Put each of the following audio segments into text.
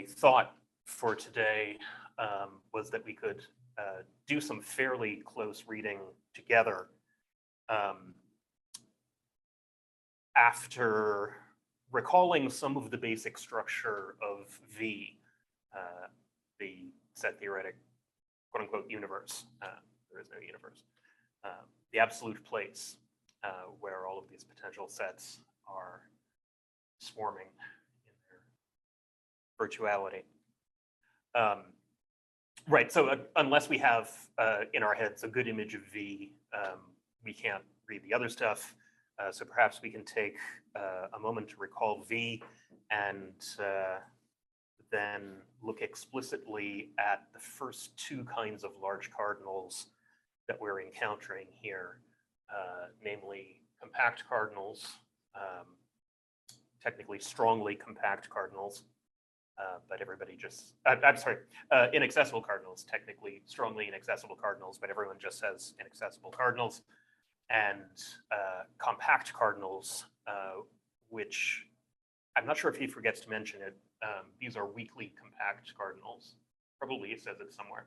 my thought for today was that we could do some fairly close reading together after recalling some of the basic structure of V, the set theoretic quote-unquote universe. There is no universe. The absolute place where all of these potential sets are swarming in their virtuality. Right, so unless we have in our heads a good image of V, we can't read the other stuff. So perhaps we can take a moment to recall V and then look explicitly at the first two kinds of large cardinals that we're encountering here, namely compact cardinals, technically strongly compact cardinals, but everybody just, I'm sorry, inaccessible cardinals, technically strongly inaccessible cardinals, but everyone just says inaccessible cardinals, and compact cardinals, which I'm not sure if he forgets to mention it. These are weakly compact cardinals. Probably he says it somewhere.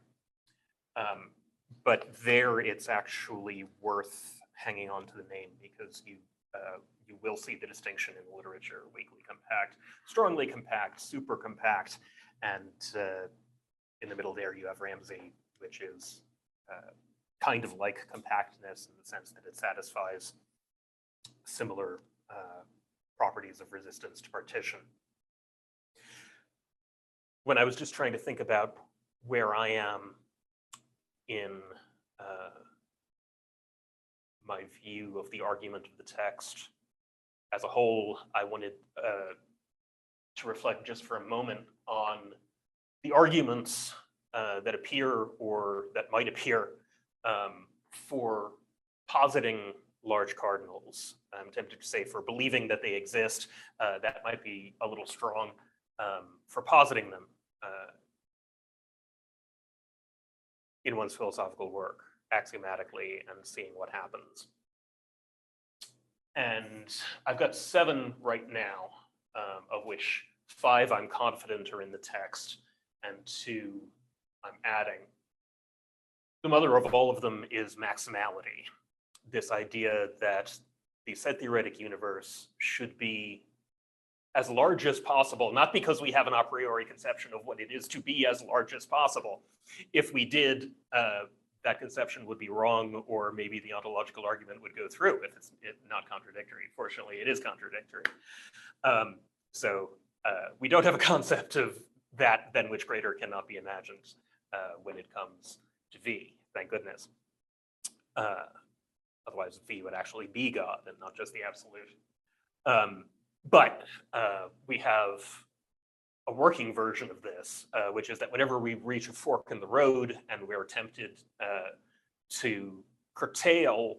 But there it's actually worth hanging on to the name because you will see the distinction in the literature: weakly compact, strongly compact, super compact, and in the middle there you have Ramsey, which is kind of like compactness in the sense that it satisfies similar properties of resistance to partition. When I was just trying to think about where I am in my view of the argument of the text as a whole, I wanted to reflect just for a moment on the arguments that appear or that might appear for positing large cardinals. I'm tempted to say for believing that they exist. That might be a little strong. For positing them in one's philosophical work, axiomatically, and seeing what happens. And I've got 7 right now, of which 5 I'm confident are in the text, and 2 I'm adding. The mother of all of them is maximality. This idea that the set theoretic universe should be as large as possible, not because we have an a priori conception of what it is to be as large as possible. If we did, that conception would be wrong, or maybe the ontological argument would go through if it's not contradictory. Fortunately, it is contradictory. So we don't have a concept of that than which greater cannot be imagined when it comes to V, thank goodness. Otherwise, V would actually be God and not just the absolute. But we have a working version of this, which is that whenever we reach a fork in the road and we're tempted to curtail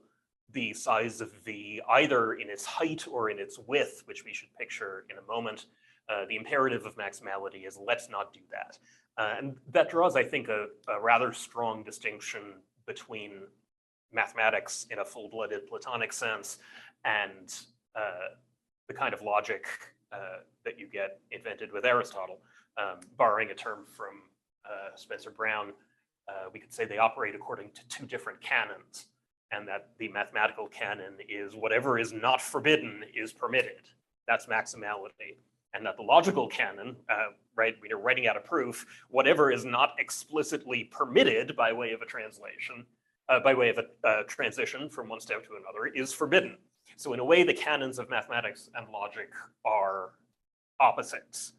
the size of V, either in its height or in its width, which we should picture in a moment, the imperative of maximality is let's not do that. And that draws, I think, a rather strong distinction between mathematics in a full-blooded Platonic sense and the kind of logic that you get invented with Aristotle. Borrowing a term from Spencer Brown, we could say they operate according to 2 different canons, and that the mathematical canon is whatever is not forbidden is permitted. That's maximality. And that the logical canon, right, when you're writing out a proof, whatever is not explicitly permitted by way of a translation, by way of a transition from one step to another, is forbidden. So in a way, the canons of mathematics and logic are opposites.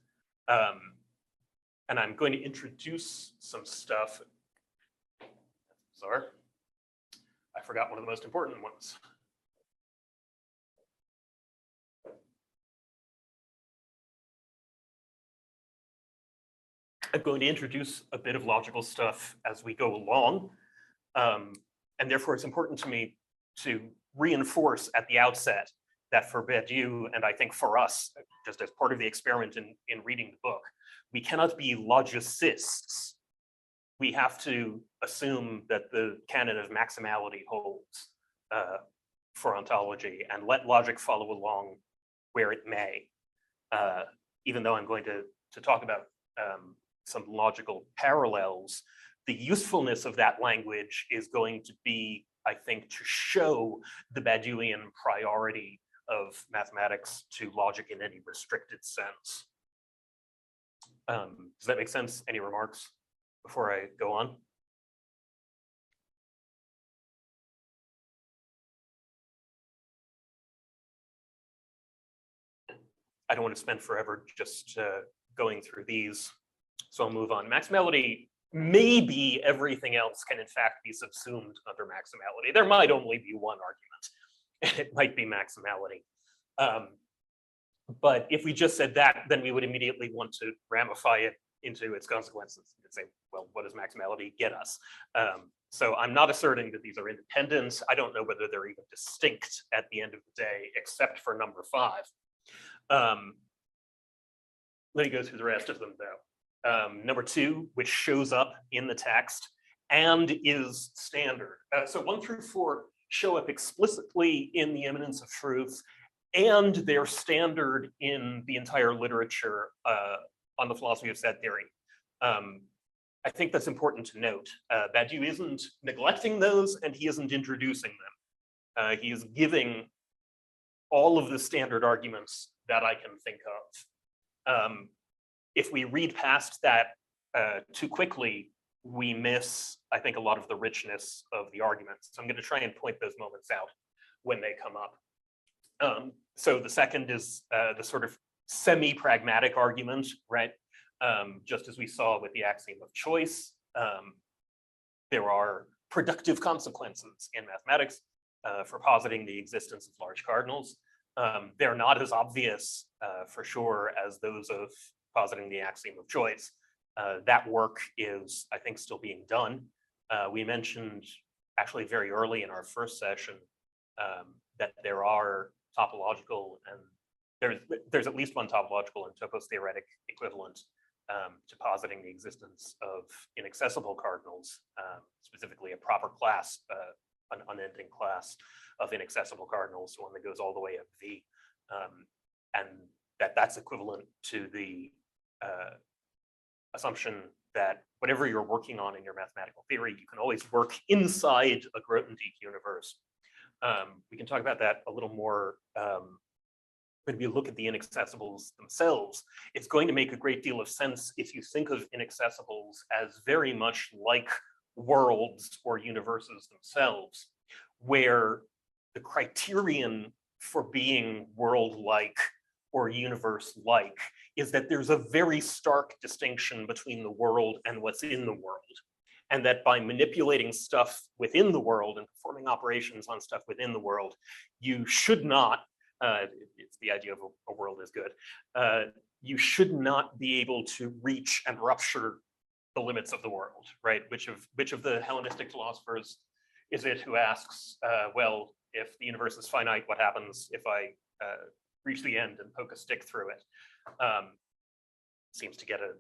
And I'm going to introduce some stuff. Sorry, I forgot one of the most important ones. I'm going to introduce a bit of logical stuff as we go along. And therefore, it's important to me to reinforce at the outset that for Badiou, and I think for us, just as part of the experiment in reading the book, we cannot be logicists. We have to assume that the canon of maximality holds for ontology and let logic follow along where it may. Even though I'm going to talk about some logical parallels, the usefulness of that language is going to be, I think, to show the Badiouian priority of mathematics to logic in any restricted sense. Does that make sense? Any remarks before I go on? I don't want to spend forever just going through these, so I'll move on. Maximality, maybe everything else can in fact be subsumed under maximality. There might only be one argument, and it might be maximality. But if we just said that, then we would immediately want to ramify it into its consequences and say, well, what does maximality get us? So I'm not asserting that these are independent. I don't know whether they're even distinct at the end of the day, except for number 5. Let me go through the rest of them though. Number 2, which shows up in the text and is standard. So 1 through 4 show up explicitly in the Immanence of Truths, and they're standard in the entire literature on the philosophy of set theory. I think that's important to note. Badiou isn't neglecting those, and he isn't introducing them. He is giving all of the standard arguments that I can think of. If we read past that too quickly, we miss, I think, a lot of the richness of the arguments. So I'm going to try and point those moments out when they come up. So the second is the sort of semi-pragmatic argument, right? Just as we saw with the axiom of choice, there are productive consequences in mathematics for positing the existence of large cardinals. They're not as obvious, for sure, as those of positing the axiom of choice. That work is, I think, still being done. We mentioned, actually very early in our first session, that there are topological and there's at least one topological and topos-theoretic equivalent to positing the existence of inaccessible cardinals, specifically a proper class, an unending class of inaccessible cardinals, one that goes all the way up V, and that's equivalent to the assumption that whatever you're working on in your mathematical theory, you can always work inside a Grothendieck universe. We can talk about that a little more when we look at the inaccessibles themselves. It's going to make a great deal of sense if you think of inaccessibles as very much like worlds or universes themselves, where the criterion for being world-like or universe-like is that there's a very stark distinction between the world and what's in the world. And that by manipulating stuff within the world and performing operations on stuff within the world, you should not, it's the idea of a world is good, you should not be able to reach and rupture the limits of the world, right? Which of the Hellenistic philosophers is it who asks, well, if the universe is finite, what happens if I reach the end and poke a stick through it? Seems to get a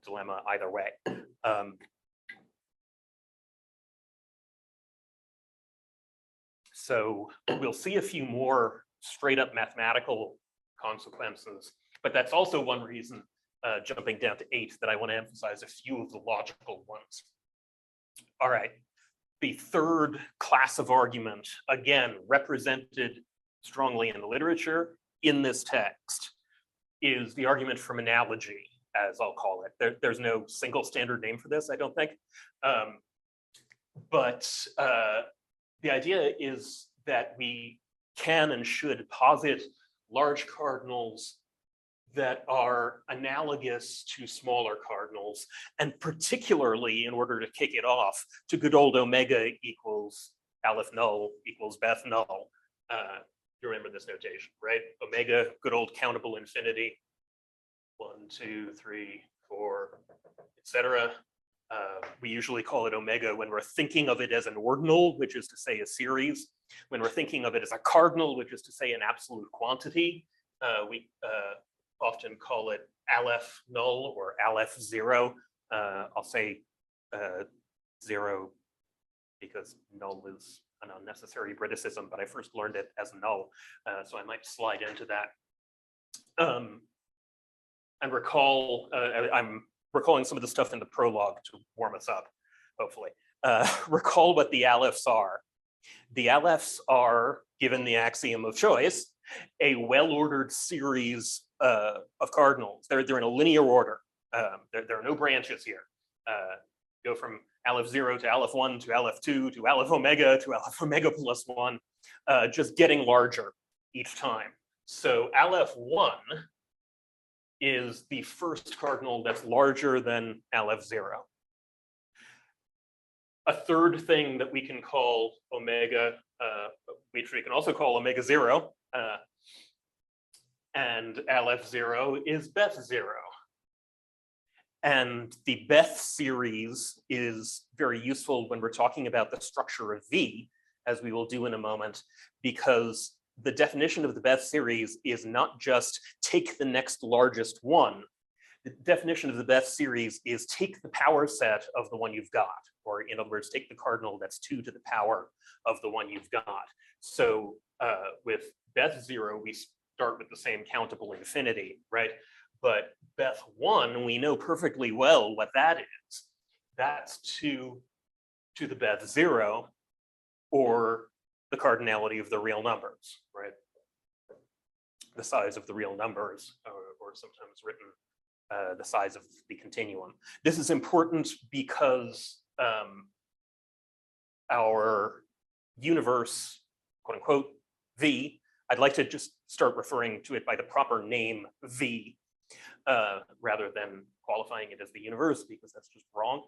dilemma either way. So we'll see a few more straight up mathematical consequences, but that's also one reason, jumping down to 8, that I want to emphasize a few of the logical ones. All right, the third class of argument, again, represented strongly in the literature in this text, is the argument from analogy, as I'll call it. There's no single standard name for this, I don't think. But the idea is that we can and should posit large cardinals that are analogous to smaller cardinals, and particularly, in order to kick it off, to good old omega equals aleph null equals beth null. You remember this notation, right? Omega, good old countable infinity, 1, 2, 3, 4, etc. We usually call it omega when we're thinking of it as an ordinal, which is to say a series. When we're thinking of it as a cardinal, which is to say an absolute quantity, we often call it aleph null or aleph 0. I'll say 0 because null is an unnecessary Briticism, but I first learned it as null, so I might slide into that. And recall, I'm recalling some of the stuff in the prologue to warm us up, hopefully. Recall what the Alephs are. The Alephs are, given the axiom of choice, a well-ordered series of cardinals. They're in a linear order. There are no branches here. Go from Aleph 0 to Aleph 1 to Aleph 2 to Aleph Omega plus 1, just getting larger each time. So Aleph 1 is the first cardinal that's larger than Aleph 0. A third thing that we can call Omega, which we can also call Omega 0, and Aleph 0 is Beth 0. And the Beth series is very useful when we're talking about the structure of V, as we will do in a moment, because the definition of the Beth series is not just take the next largest one. The definition of the Beth series is take the power set of the one you've got, or in other words, take the cardinal that's 2 to the power of the one you've got. So with Beth 0, we start with the same countable infinity, right? But Beth 1, we know perfectly well what that is. That's 2 to the Beth 0, or the cardinality of the real numbers, right? The size of the real numbers, or sometimes written the size of the continuum. This is important because our universe, quote unquote, V, I'd like to just start referring to it by the proper name V, rather than qualifying it as the universe, because that's just wrong.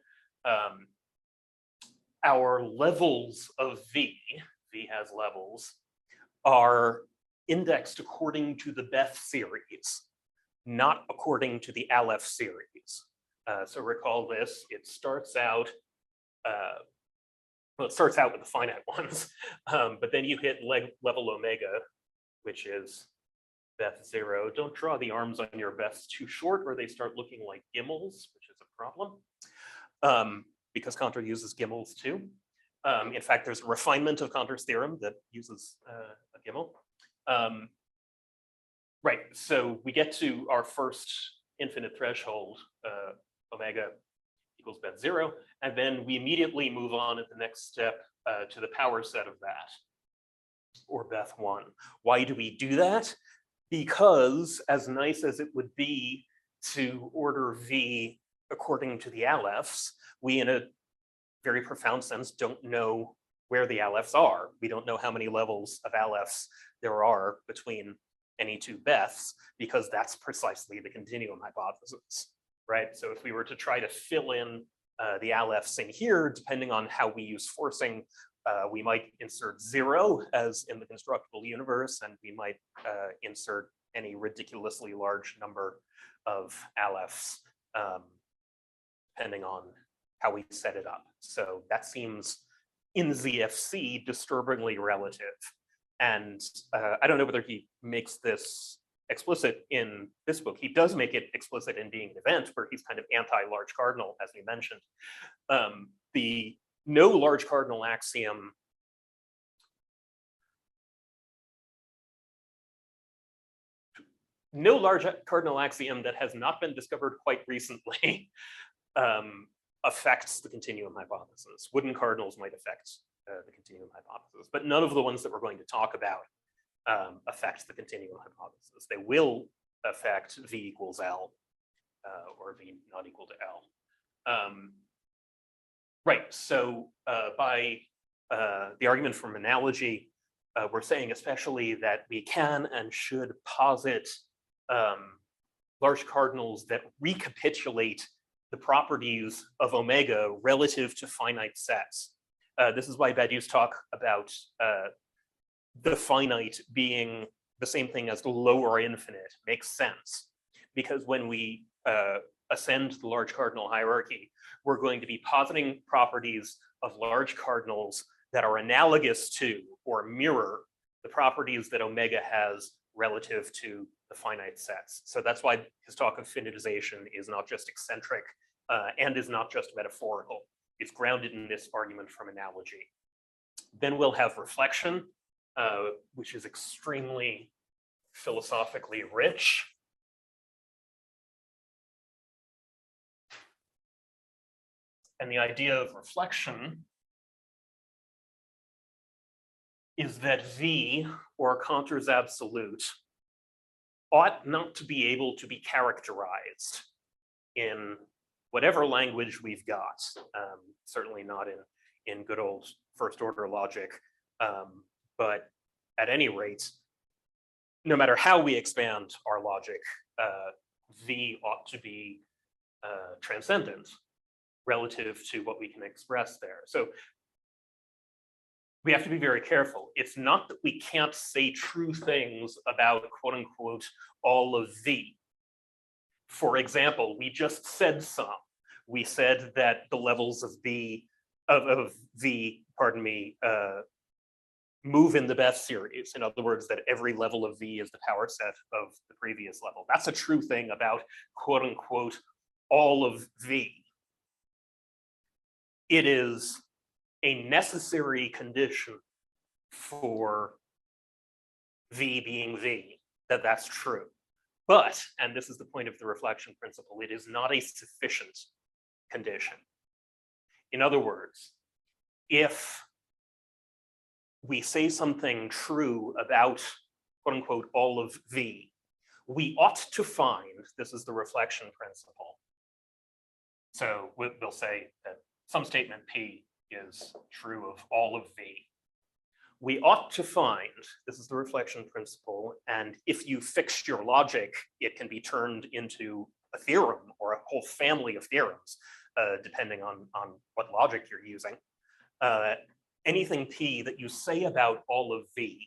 Our levels of V has levels, are indexed according to the Beth series, not according to the Aleph series. So recall this, it starts out, well, it starts out with the finite ones, but then you hit level Omega, which is Beth 0. Don't draw the arms on your Beths too short or they start looking like gimmels, which is a problem, because Cantor uses gimmels too. In fact, there's a refinement of Cantor's theorem that uses a gimmel. Right, so we get to our first infinite threshold, Omega equals Beth 0, and then we immediately move on at the next step to the power set of that, or Beth 1. Why do we do that? Because as nice as it would be to order V according to the Alephs, we in a very profound sense don't know where the Alephs are. We don't know how many levels of Alephs there are between any two Beths, because that's precisely the continuum hypothesis, right? So if we were to try to fill in the Alephs in here, depending on how we use forcing, we might insert 0 as in the constructible universe, and we might insert any ridiculously large number of Alephs, depending on how we set it up. So that seems in ZFC disturbingly relative. And I don't know whether he makes this explicit in this book. He does make it explicit in Being an Event, where he's kind of anti-large cardinal, as we mentioned. The no large cardinal axiom that has not been discovered quite recently affects the continuum hypothesis. Wooden cardinals might affect the continuum hypothesis, but none of the ones that we're going to talk about affect the continuum hypothesis. They will affect V equals L, or V not equal to L. Right, so by the argument from analogy, we're saying especially that we can and should posit large cardinals that recapitulate the properties of Omega relative to finite sets. This is why Badiou's talk about the finite being the same thing as the lower infinite makes sense, because when we ascend the large cardinal hierarchy, we're going to be positing properties of large cardinals that are analogous to or mirror the properties that Omega has relative to the finite sets. So that's why his talk of finitization is not just eccentric and is not just metaphorical. It's grounded in this argument from analogy. Then we'll have reflection, which is extremely philosophically rich. And the idea of reflection is that V, or Cantor's absolute, ought not to be able to be characterized in whatever language we've got, certainly not in good old first order logic, but at any rate, no matter how we expand our logic, V ought to be transcendent relative to what we can express there. So we have to be very careful. It's not that we can't say true things about quote unquote all of V. For example, we just said some. We said that the levels of V, pardon me, move in the best series. In other words, that every level of V is the power set of the previous level. That's a true thing about quote unquote all of V. It is a necessary condition for V being V, that's true. But, and this is the point of the reflection principle, it is not a sufficient condition. In other words, if we say something true about quote unquote all of V, we ought to find, this is the reflection principle. So we'll say that some statement P is true of all of V. We ought to find, this is the reflection principle, and if you fix your logic, it can be turned into a theorem or a whole family of theorems, depending on what logic you're using. Anything P that you say about all of V,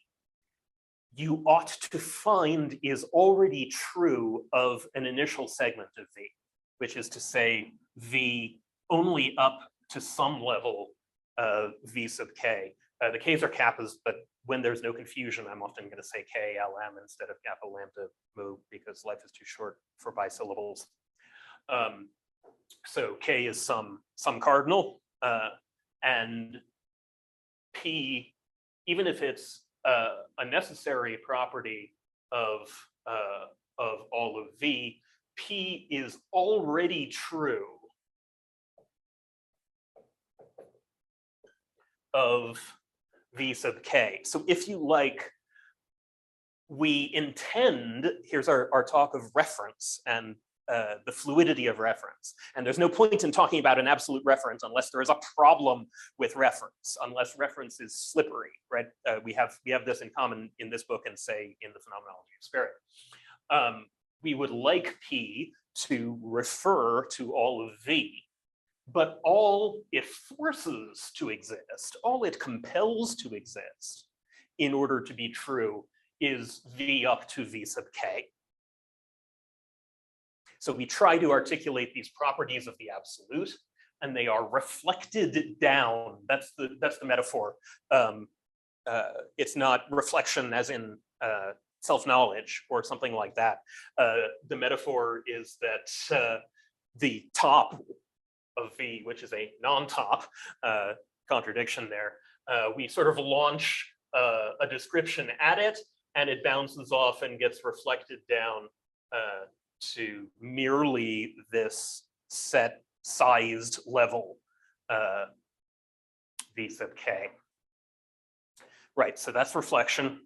you ought to find is already true of an initial segment of V, which is to say V only up to some level of V sub K. The K's are kappas, but when there's no confusion, I'm often going to say K, LM instead of kappa lambda mu because life is too short for bisyllables. So K is some cardinal, and P, even if it's a necessary property of all of V, P is already true of V sub K. So if you like, we intend, here's our talk of reference and the fluidity of reference. And there's no point in talking about an absolute reference unless there is a problem with reference, unless reference is slippery, right? We have this in common in this book and say in the Phenomenology of Spirit. We would like P to refer to all of V, but all it forces to exist, all it compels to exist in order to be true is V up to V sub K. So we try to articulate these properties of the absolute, and they are reflected down. That's the metaphor. It's not reflection as in self-knowledge or something like that. The metaphor is that the top of V, which is a non-top, contradiction there, we sort of launch a description at it, and it bounces off and gets reflected down to merely this set sized level V sub K. Right, so that's reflection.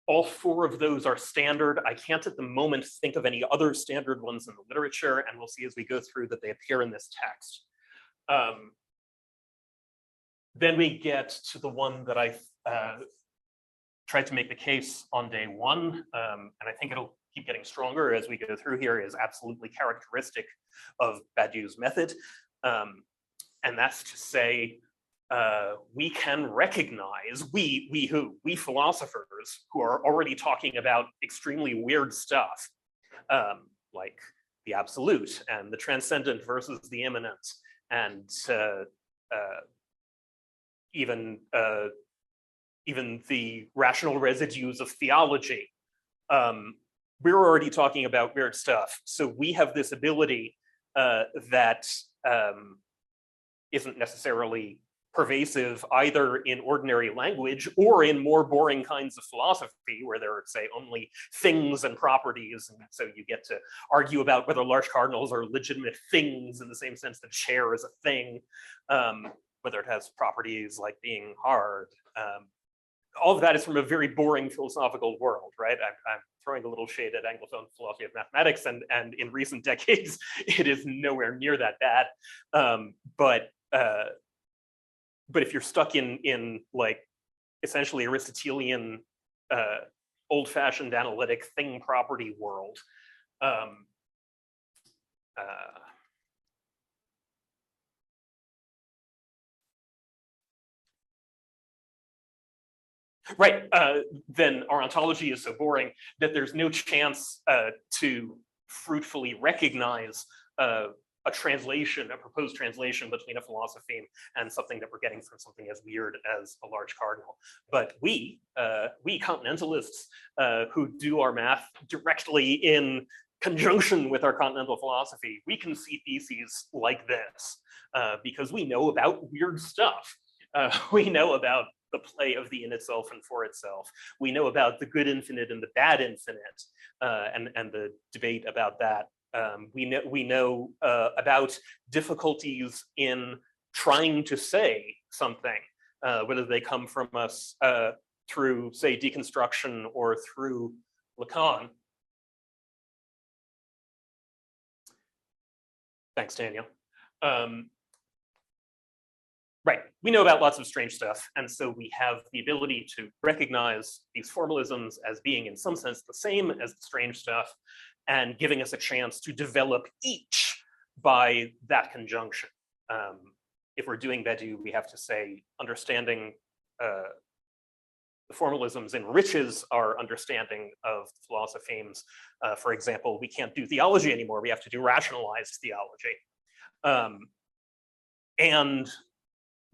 All four of those are standard. I can't at the moment think of any other standard ones in the literature, and we'll see as we go through that they appear in this text. Then we get to the one that I tried to make the case on day one, and I think it'll keep getting stronger as we go through here, is absolutely characteristic of Badiou's method. And that's to say, we can recognize, we philosophers who are already talking about extremely weird stuff, like the absolute and the transcendent versus the immanent, and even the rational residues of theology. We're already talking about weird stuff. So we have this ability that isn't necessarily pervasive either in ordinary language or in more boring kinds of philosophy, where there are, say, only things and properties. And so you get to argue about whether large cardinals are legitimate things in the same sense that chair is a thing, whether it has properties like being hard. All of that is from a very boring philosophical world, right? I'm throwing a little shade at Anglophone philosophy of mathematics, and in recent decades, it is nowhere near that bad. But if you're stuck in like essentially Aristotelian, old-fashioned analytic thing property world, right, then our ontology is so boring that there's no chance to fruitfully recognize a translation, a proposed translation between a philosophy and something that we're getting from something as weird as a large cardinal. But we continentalists who do our math directly in conjunction with our continental philosophy, we can see theses like this because we know about weird stuff. We know about the play of the in itself and for itself. We know about the good infinite and the bad infinite, and the debate about that. We know about difficulties in trying to say something, whether they come from us through, say, deconstruction or through Lacan. Thanks, Daniel. Right, we know about lots of strange stuff, and so we have the ability to recognize these formalisms as being in some sense the same as the strange stuff, and giving us a chance to develop each by that conjunction. If we're doing Badiou, we have to say understanding the formalisms enriches our understanding of philosophemes. For example, we can't do theology anymore, we have to do rationalized theology. And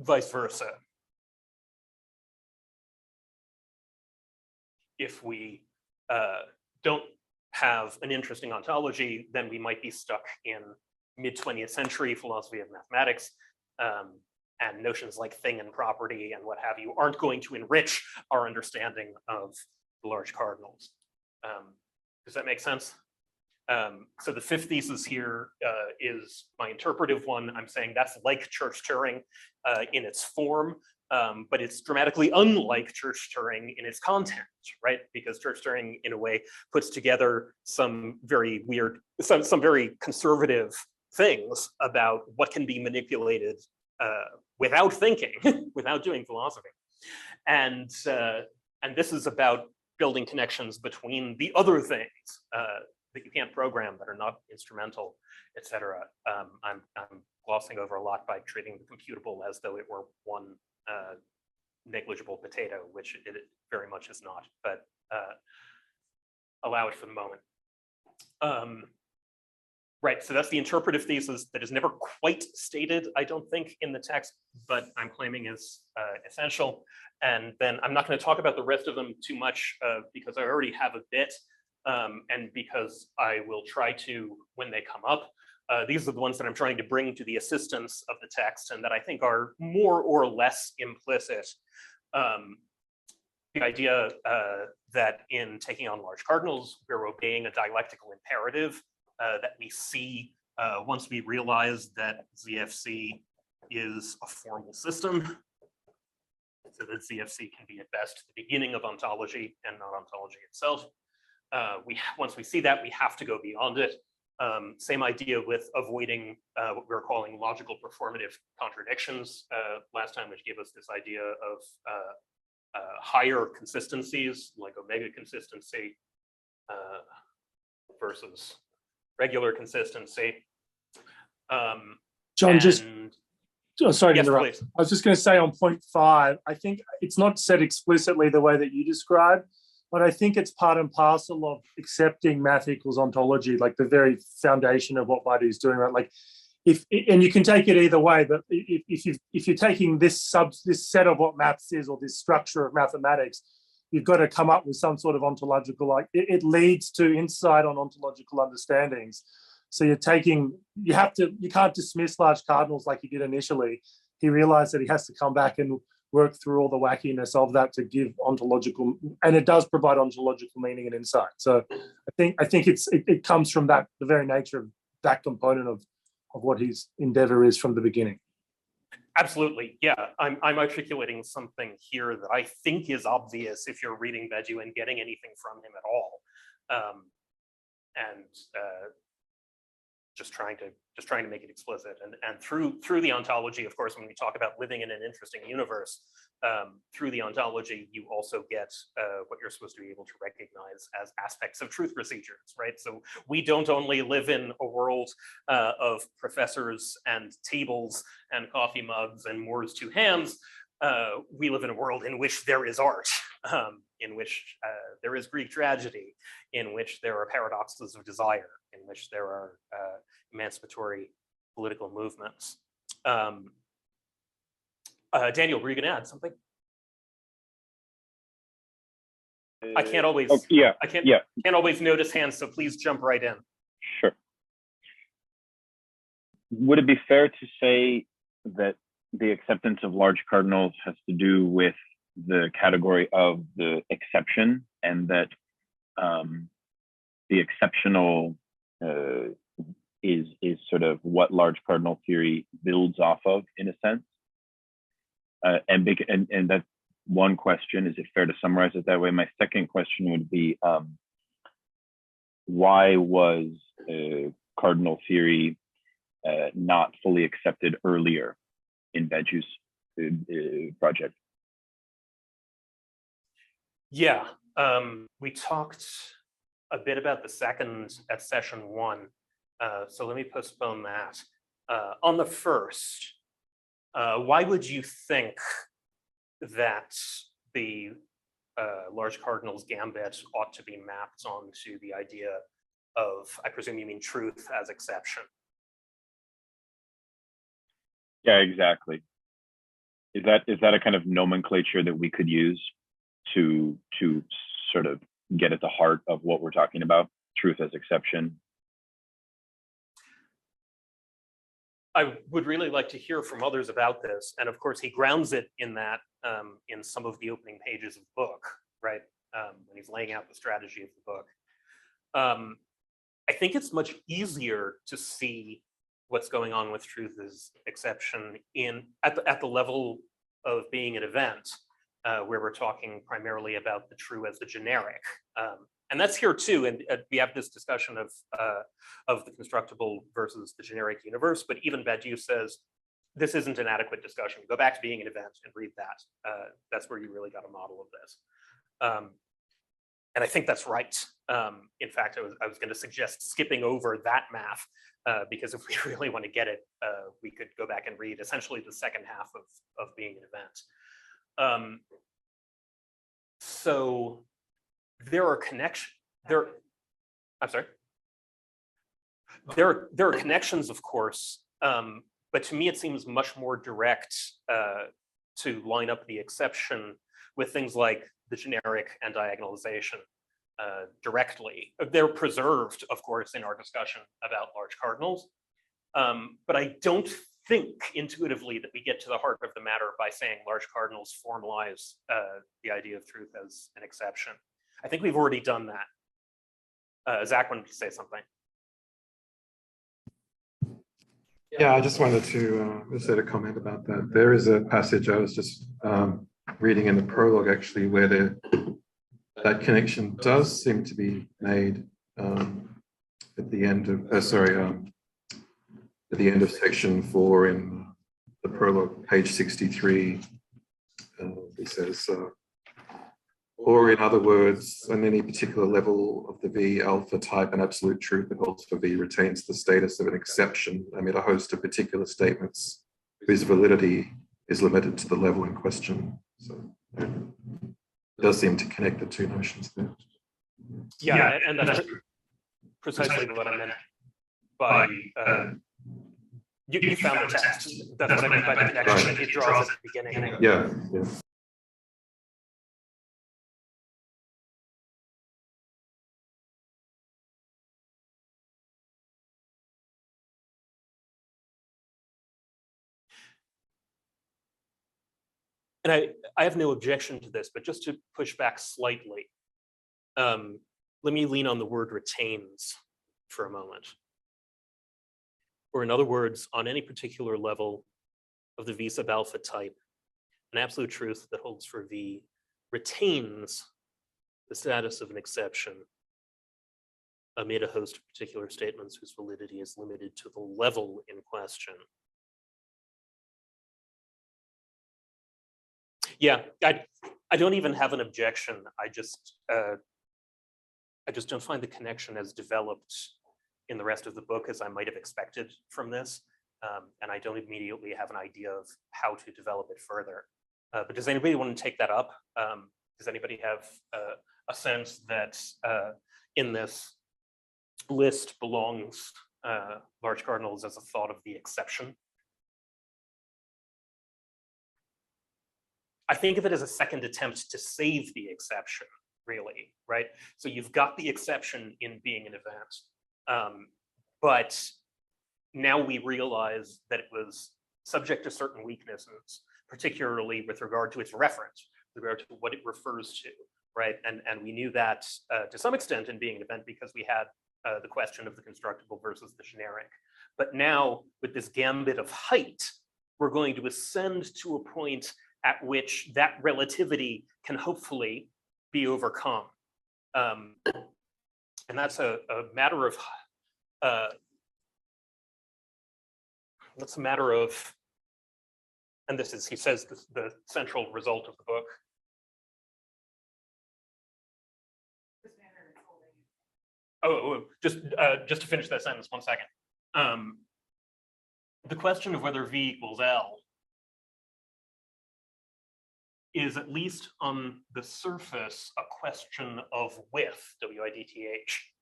vice versa. If we don't have an interesting ontology, then we might be stuck in mid-20th century philosophy of mathematics, and notions like thing and property and what have you aren't going to enrich our understanding of the large cardinals. Does that make sense? So the fifth thesis here is my interpretive one. I'm saying that's like Church-Turing in its form, but it's dramatically unlike Church-Turing in its content, right? Because Church-Turing, in a way, puts together some very weird, some very conservative things about what can be manipulated without thinking, without doing philosophy. And this is about building connections between the other things that you can't program, that are not instrumental, etc. I'm glossing over a lot by treating the computable as though it were one negligible potato, which it very much is not, but allow it for the moment. Right, so that's the interpretive thesis that is never quite stated, I don't think, in the text, but I'm claiming is essential. And then I'm not going to talk about the rest of them too much because I already have a bit, and because I will try to, when they come up, these are the ones that I'm trying to bring to the assistance of the text and that I think are more or less implicit. The idea that in taking on large cardinals, we're obeying a dialectical imperative that we see once we realize that ZFC is a formal system. So that ZFC can be at best the beginning of ontology and not ontology itself. Once we see that, we have to go beyond it. Same idea with avoiding what we were calling logical performative contradictions last time, which gave us this idea of higher consistencies, like omega consistency versus regular consistency. John, sorry to interrupt. Please. I was just going to say on point 5, I think it's not said explicitly the way that you described, but I think it's part and parcel of accepting math equals ontology, like the very foundation of what Badiou is doing, right? Like, and you can take it either way, but if you're taking this set of what maths is, or this structure of mathematics, you've got to come up with some sort of ontological, like it leads to insight on ontological understandings. So you can't dismiss large cardinals like you did initially. he realized that he has to come back and work through all the wackiness of that to give ontological, and it does provide ontological meaning and insight. So I think it comes from that, the very nature of that component of what his endeavor is from the beginning. Absolutely, yeah. I'm articulating something here that I think is obvious if you're reading Badiou and getting anything from him at all, and just trying to make it explicit. And through the ontology, of course, when we talk about living in an interesting universe, through the ontology, you also get what you're supposed to be able to recognize as aspects of truth procedures, right? So we don't only live in a world of professors and tables and coffee mugs and Moors to hams. We live in a world in which there is art, in which there is Greek tragedy, in which there are paradoxes of desire, in which there are emancipatory political movements. Daniel, were you going to add something? I can't always. I can't always notice hands, so please jump right in. Sure. Would it be fair to say that the acceptance of large cardinals has to do with the category of the exception, and that the exceptional is sort of what large cardinal theory builds off of, in a sense? And that's one question. Is it fair to summarize it that way? My second question would be, why was cardinal theory not fully accepted earlier in Badiou's project? Yeah, we talked a bit about the second at session 1, so let me postpone that. On the first, why would you think that the large cardinals gambit ought to be mapped onto the idea of, I presume you mean truth as exception? Yeah, exactly. Is that a kind of nomenclature that we could use to sort of get at the heart of what we're talking about, truth as exception? I would really like to hear from others about this. And of course, he grounds it in that, in some of the opening pages of the book, right? When he's laying out the strategy of the book. I think it's much easier to see what's going on with truth as exception at the level of being an event, where we're talking primarily about the true as the generic. And that's here too, and we have this discussion of the constructible versus the generic universe, but even Badiou says, this isn't an adequate discussion. Go back to being an event and read that. That's where you really got a model of this. And I think that's right. In fact, I was gonna suggest skipping over that math, because if we really want to get it, we could go back and read essentially the second half of being an event. So there are there are connections, of course, but to me it seems much more direct to line up the exception with things like the generic and diagonalization directly. They're preserved, of course, in our discussion about large cardinals, but I don't think intuitively that we get to the heart of the matter by saying large cardinals formalize the idea of truth as an exception. I think we've already done that. Zach wanted to say something. Yeah, I just wanted to just add a comment about that. There is a passage I was just reading in the prologue, actually, where that connection does seem to be made at the end of at the end of section 4 in the prologue, page 63. He says, or in other words, on any particular level of the V alpha type, an absolute truth that holds for V retains the status of an exception amid a host of particular statements whose validity is limited to the level in question. So it does seem to connect the two notions there. Yeah, and that's precisely what I meant by you found the text. That's what I meant by the connection that he draws at the beginning. Yeah. and I have no objection to this, but just to push back slightly, let me lean on the word retains for a moment. Or in other words, on any particular level of the V sub alpha type, an absolute truth that holds for V retains the status of an exception amid a host of particular statements whose validity is limited to the level in question. Yeah, I don't even have an objection. I just don't find the connection as developed in the rest of the book as I might have expected from this. And I don't immediately have an idea of how to develop it further. But does anybody want to take that up? Does anybody have a sense that in this list belongs large cardinals as a thought of the exception? I think of it as a second attempt to save the exception, really, right? So you've got the exception in being an event, but now we realize that it was subject to certain weaknesses, particularly with regard to its reference, with regard to what it refers to, right? And we knew that to some extent in being an event because we had the question of the constructible versus the generic. But now with this gambit of height, we're going to ascend to a point at which that relativity can hopefully be overcome. And that's a matter of, and this is, he says, the central result of the book. Just to finish that sentence, 1 second. The question of whether V equals L is, at least on the surface, a question of width, W-I-D-T-H,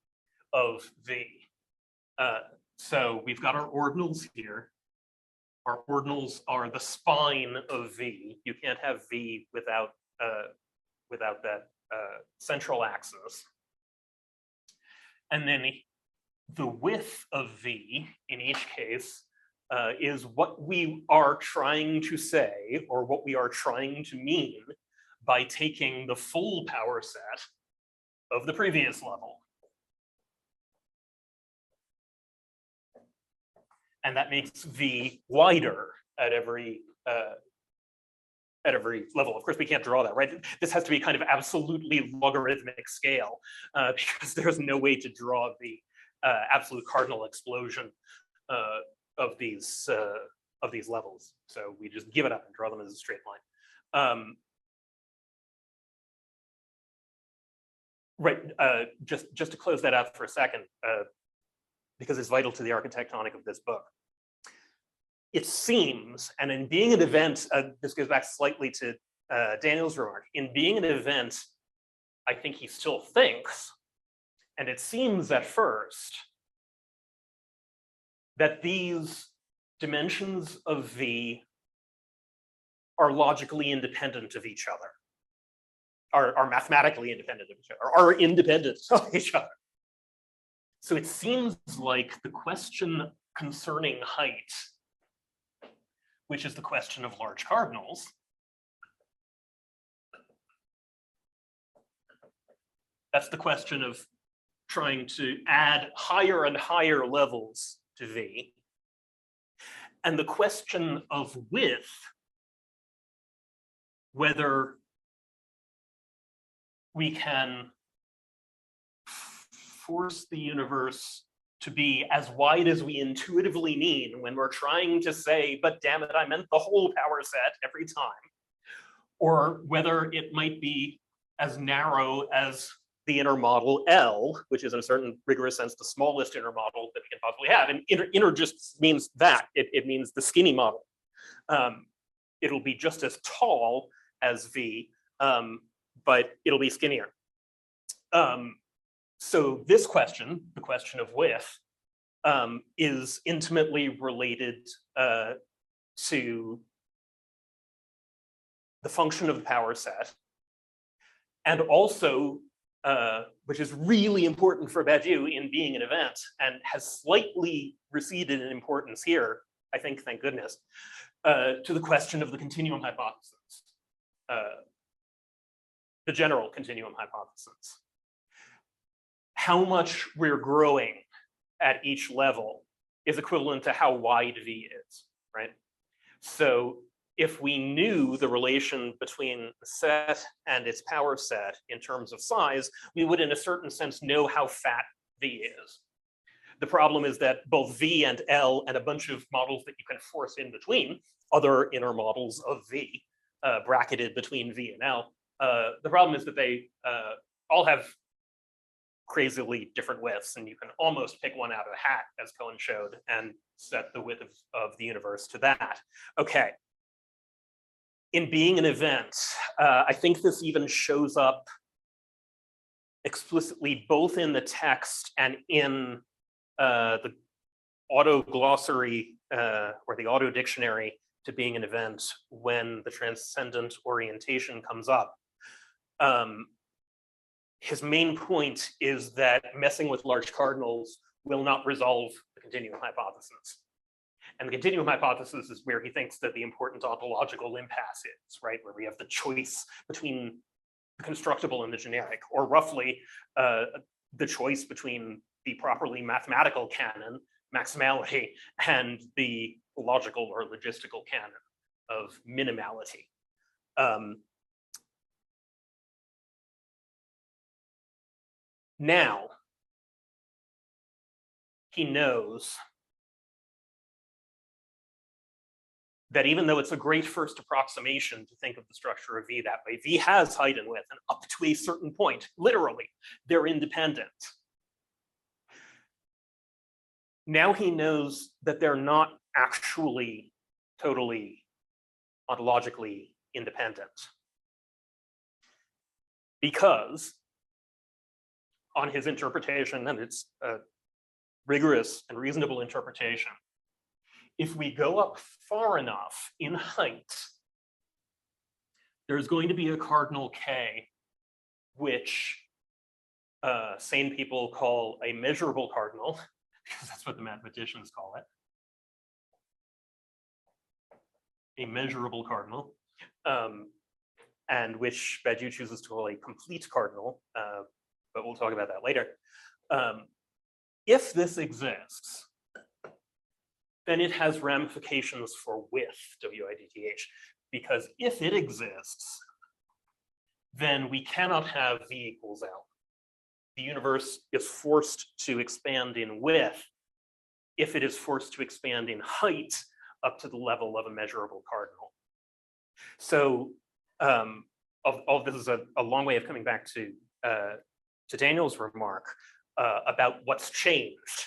of V. So we've got our ordinals here. Our ordinals are the spine of V. You can't have V without that central axis. And then the width of V in each case is what we are trying to say, or what we are trying to mean by taking the full power set of the previous level. And that makes V wider at every level. Of course, we can't draw that, right? This has to be kind of absolutely logarithmic scale because there's no way to draw the absolute cardinal explosion of these levels. So we just give it up and draw them as a straight line. Right, just to close that out for a second, because it's vital to the architectonic of this book. It seems, and in being an event, this goes back slightly to Daniel's remark, in being an event, I think he still thinks, and it seems at first, that these dimensions of V are logically independent of each other, are mathematically independent of each other, are independent of each other. So it seems like the question concerning height, which is the question of large cardinals, that's the question of trying to add higher and higher levels to V. And the question of width, whether we can force the universe to be as wide as we intuitively mean when we're trying to say, but damn it, I meant the whole power set every time, or whether it might be as narrow as the inner model L, which is in a certain rigorous sense the smallest inner model that we can possibly have. And inner just means that, it means the skinny model. It'll be just as tall as V, but it'll be skinnier. So this question, the question of width, is intimately related to the function of the power set, and also, which is really important for Badiou in being an event, and has slightly receded in importance here, I think, thank goodness, to the question of the continuum hypothesis. the general continuum hypothesis. How much we're growing at each level is equivalent to how wide V is, right? So if we knew the relation between the set and its power set in terms of size, we would in a certain sense know how fat V is. The problem is that both V and L and a bunch of models that you can force in between, other inner models of V, bracketed between V and L, the problem is that they all have crazily different widths, and you can almost pick one out of a hat, as Cohen showed, and set the width of the universe to that. Okay. In being an event, I think this even shows up explicitly both in the text and in the auto glossary or the auto dictionary to being an event when the transcendent orientation comes up. His main point is that messing with large cardinals will not resolve the continuum hypothesis. And the continuum hypothesis is where he thinks that the important ontological impasse is, right? Where we have the choice between the constructible and the generic, or roughly the choice between the properly mathematical canon, maximality, and the logical or logistical canon of minimality. Now, he knows that even though it's a great first approximation to think of the structure of V that way, V has height and width, and up to a certain point, literally, they're independent. Now he knows that they're not actually totally ontologically independent. Because on his interpretation, and it's a rigorous and reasonable interpretation, if we go up far enough in height, there's going to be a cardinal K, which sane people call a measurable cardinal, because that's what the mathematicians call it. A measurable cardinal, and which Badiou chooses to call a complete cardinal, but we'll talk about that later. If this exists, then it has ramifications for width, WIDTH, because if it exists, then we cannot have V equals L. The universe is forced to expand in width if it is forced to expand in height up to the level of a measurable cardinal. So all this is a long way of coming back to Daniel's remark about what's changed.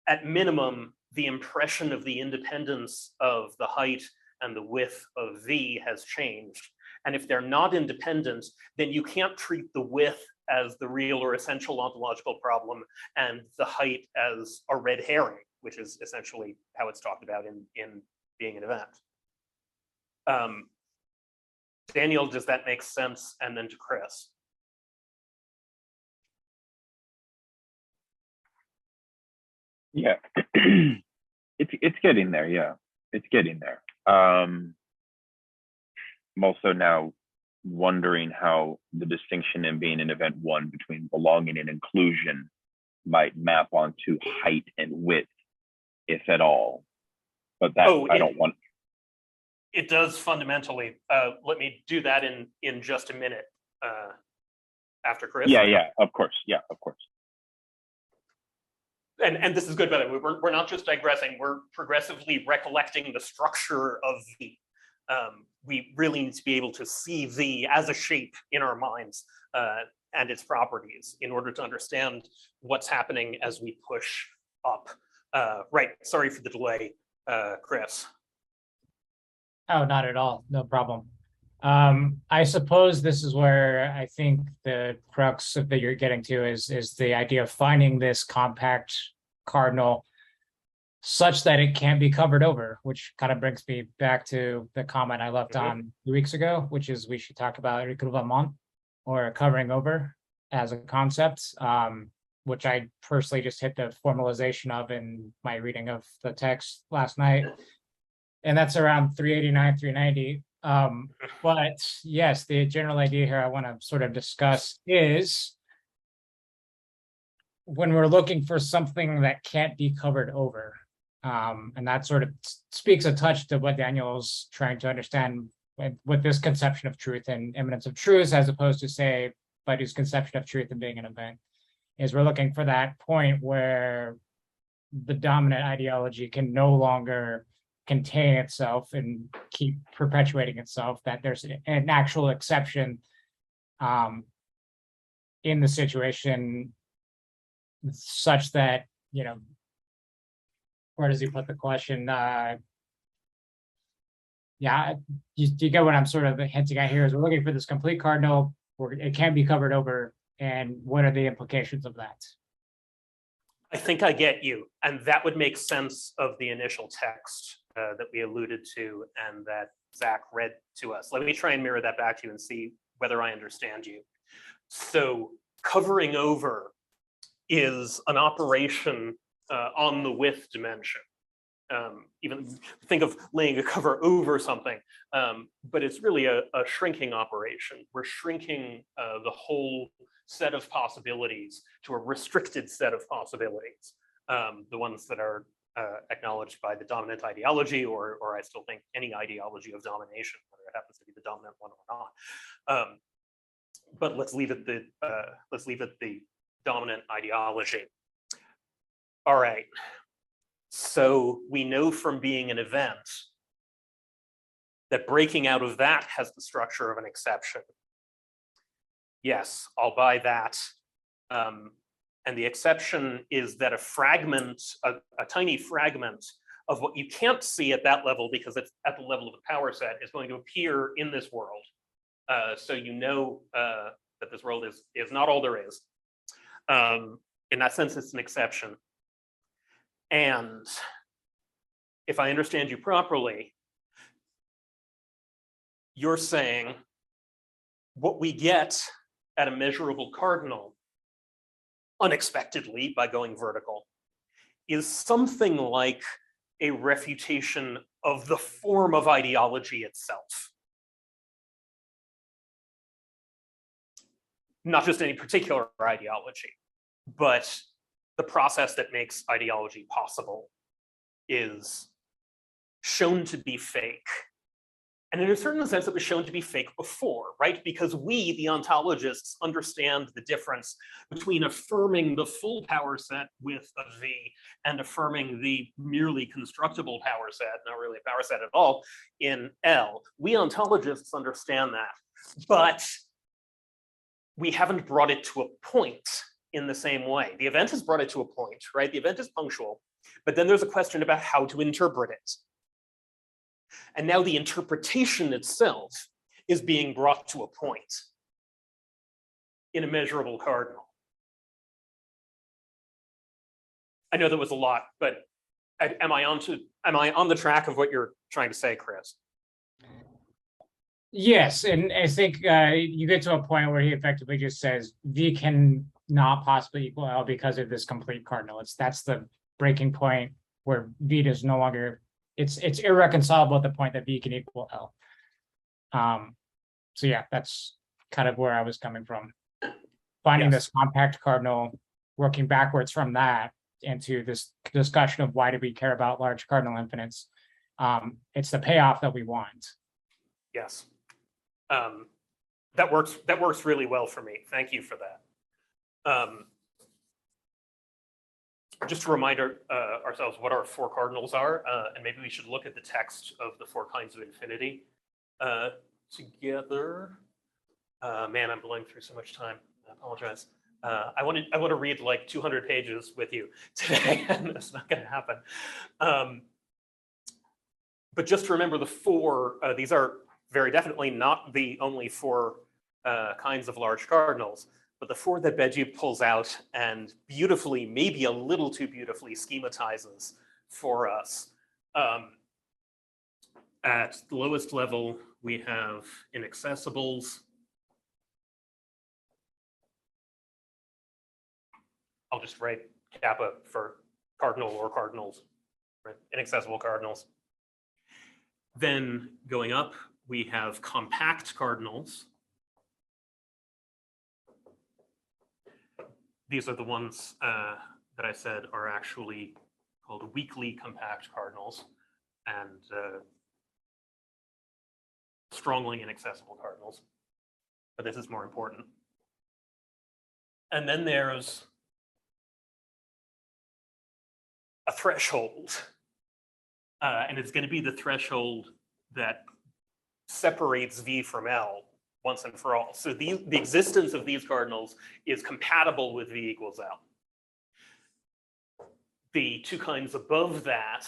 At minimum, the impression of the independence of the height and the width of V has changed. And if they're not independent, then you can't treat the width as the real or essential ontological problem and the height as a red herring, which is essentially how it's talked about in being an event. Daniel, does that make sense? And then to Chris. Yeah, it's getting there. Yeah, it's getting there. I'm also now wondering how the distinction in being in event one between belonging and inclusion might map onto height and width, if at all. But that I don't want. It does fundamentally. Let me do that in just a minute after Chris. Yeah, of course. Yeah, of course. And this is good, by the way. We're not just digressing. We're progressively recollecting the structure of V. We really need to be able to see V as a shape in our minds and its properties in order to understand what's happening as we push up. Right, sorry for the delay, Chris. Oh, not at all, no problem. I suppose this is where I think the crux that you're getting to is the idea of finding this compact cardinal such that it can't be covered over, which kind of brings me back to the comment I left on 2 weeks ago, which is we should talk about recouvrement or covering over as a concept, which I personally just hit the formalization of in my reading of the text last night. And that's around 389, 390. But yes, the general idea here I want to sort of discuss is when we're looking for something that can't be covered over. And that sort of speaks a touch to what Daniel's trying to understand with this conception of truth and immanence of truths, as opposed to, say, Baidu's conception of truth and being an event, is we're looking for that point where the dominant ideology can no longer contain itself and keep perpetuating itself, that there's an actual exception in the situation such that, you know, where does he put the question? Yeah, you get what I'm sort of hinting at here is we're looking for this complete cardinal where it can be covered over, and what are the implications of that? I think I get you. And that would make sense of the initial text that we alluded to and that Zach read to us. Let me try and mirror that back to you and see whether I understand you. So covering over is an operation on the width dimension. Even think of laying a cover over something, but it's really a shrinking operation. We're shrinking the whole set of possibilities to a restricted set of possibilities, the ones that are acknowledged by the dominant ideology, or I still think any ideology of domination, whether it happens to be the dominant one or not. But let's leave it the dominant ideology. All right. So we know from being an event that breaking out of that has the structure of an exception. Yes, I'll buy that. And the exception is that a fragment, a tiny fragment of what you can't see at that level because it's at the level of the power set is going to appear in this world. So you know that this world is not all there is. In that sense, it's an exception. And if I understand you properly, you're saying what we get at a measurable cardinal unexpectedly by going vertical is something like a refutation of the form of ideology itself. Not just any particular ideology, but the process that makes ideology possible is shown to be fake. And in a certain sense, it was shown to be fake before, right? Because we, the ontologists, understand the difference between affirming the full power set with a V and affirming the merely constructible power set, not really a power set at all, in L. We ontologists understand that, but we haven't brought it to a point in the same way. The event has brought it to a point, right? The event is punctual, but then there's a question about how to interpret it. And now the interpretation itself is being brought to a point in a measurable cardinal. I know that was a lot, but am I on the track of what you're trying to say, Chris? Yes, and I think you get to a point where he effectively just says V can not possibly equal L because of this complete cardinal. That's the breaking point where V is no longer, it's irreconcilable at the point that V can equal L. So yeah, that's kind of where I was coming from. Finding this compact cardinal, working backwards from that into this discussion of why do we care about large cardinal infinites. It's the payoff that we want. Yes. That works really well for me. Thank you for that. Just to remind ourselves what our four cardinals are, and maybe we should look at the text of the four kinds of infinity together. Man, I'm blowing through so much time. I apologize. I want to read like 200 pages with you today, and it's not going to happen. But just to remember the four, these are very definitely not the only four kinds of large cardinals, but the four that Beji pulls out and beautifully, maybe a little too beautifully, schematizes for us. At the lowest level, we have inaccessibles. I'll just write kappa for cardinal or cardinals, right? Inaccessible cardinals. Then going up, we have compact cardinals. These are the ones that I said are actually called weakly compact cardinals, and strongly inaccessible cardinals. But this is more important. And then there's a threshold. And it's going to be the threshold that separates V from L once and for all. So the existence of these cardinals is compatible with V equals L. The two kinds above that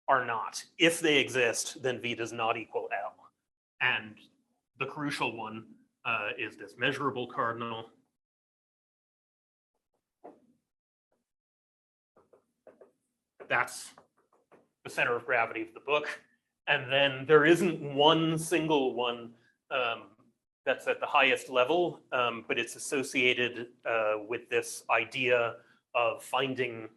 are not. If they exist, then V does not equal L. And the crucial one is this measurable cardinal. That's the center of gravity of the book. And then there isn't one single one that's at the highest level, but it's associated with this idea of finding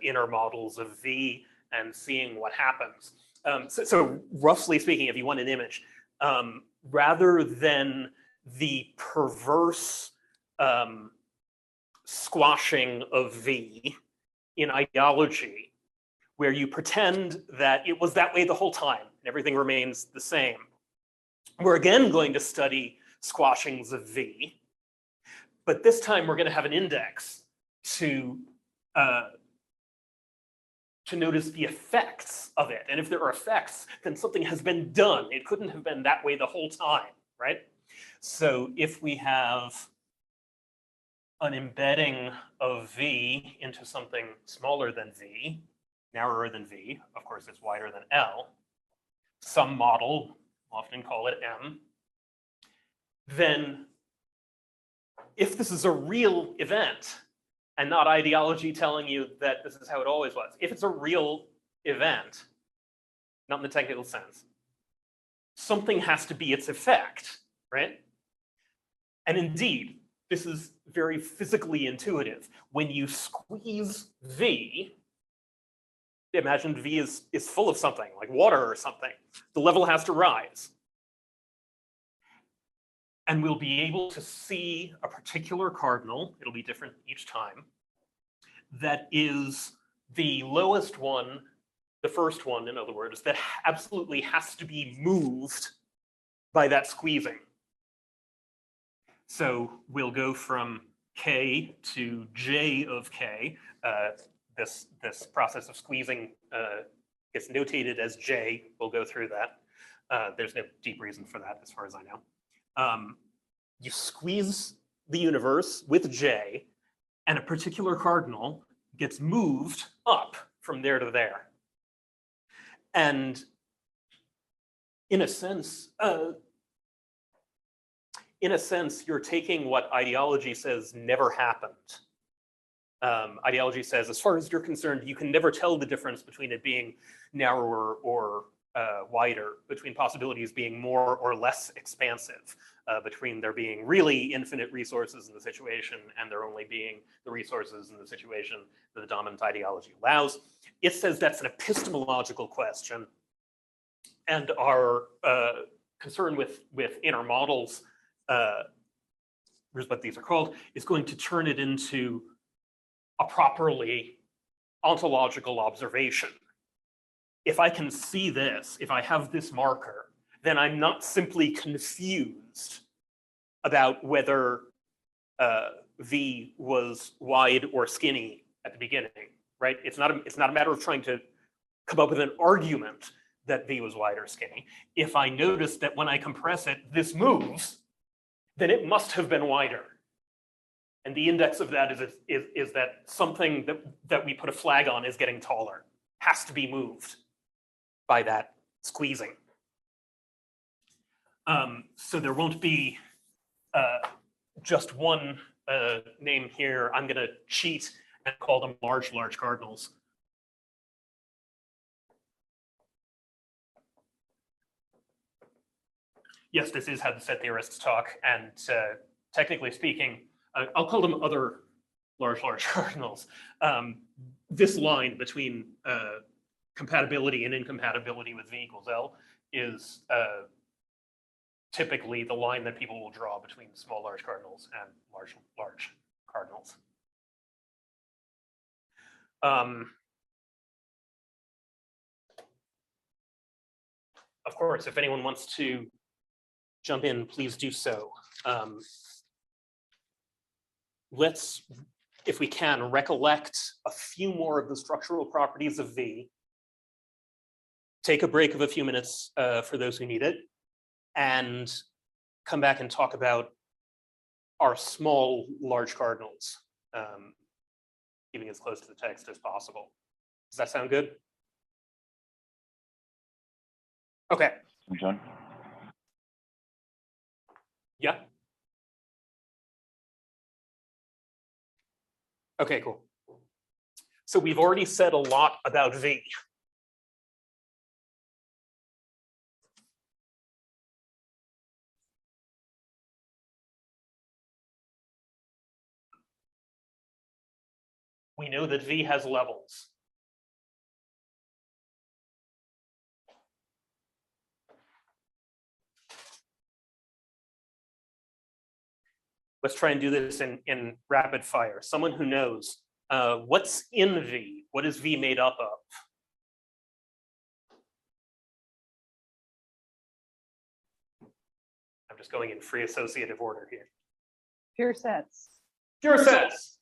inner models of V and seeing what happens. So roughly speaking, if you want an image, rather than the perverse squashing of V in ideology, where you pretend that it was that way the whole time and everything remains the same, we're again going to study squashings of V, but this time we're going to have an index to notice the effects of it. And if there are effects, then something has been done. It couldn't have been that way the whole time, right? So if we have an embedding of V into something smaller than V, narrower than V, of course it's wider than L, some model, we'll often call it M, then if this is a real event, and not ideology telling you that this is how it always was. If it's a real event, not in the technical sense, something has to be its effect, right? And indeed, this is very physically intuitive. When you squeeze V, imagine V is full of something, like water or something. The level has to rise. And we'll be able to see a particular cardinal, it'll be different each time, that is the lowest one, the first one, in other words, that absolutely has to be moved by that squeezing. So we'll go from K to J of K. This process of squeezing gets notated as J. We'll go through that. There's no deep reason for that as far as I know. You squeeze the universe with J, and a particular cardinal gets moved up from there to there. And in a sense, you're taking what ideology says never happened. Ideology says, as far as you're concerned, you can never tell the difference between it being narrower or wider, between possibilities being more or less expansive, between there being really infinite resources in the situation and there only being the resources in the situation that the dominant ideology allows. It says that's an epistemological question, and our concern with inner models, here's what these are called, is going to turn it into a properly ontological observation. If I can see this, if I have this marker, then I'm not simply confused about whether V was wide or skinny at the beginning, right? It's not a matter of trying to come up with an argument that V was wide or skinny. If I notice that when I compress it, this moves, then it must have been wider. And the index of that is that something that we put a flag on is getting taller, has to be moved by that squeezing. So there won't be just one name here. I'm going to cheat and call them large cardinals. Yes, this is how the set theorists talk, and technically speaking, I'll call them other large cardinals. This line between compatibility and incompatibility with V equals L is typically the line that people will draw between small, large cardinals and large, large cardinals. Of course, if anyone wants to jump in, please do so. Let's, if we can, recollect a few more of the structural properties of V. Take a break of a few minutes for those who need it, and come back and talk about our small, large cardinals, keeping as close to the text as possible. Does that sound good? Okay. John? Yeah. Okay, cool. So we've already said a lot about V. We know that V has levels. Let's try and do this in rapid fire. Someone who knows what's in V? What is V made up of? I'm just going in free associative order here. Pure sets. Pure sets.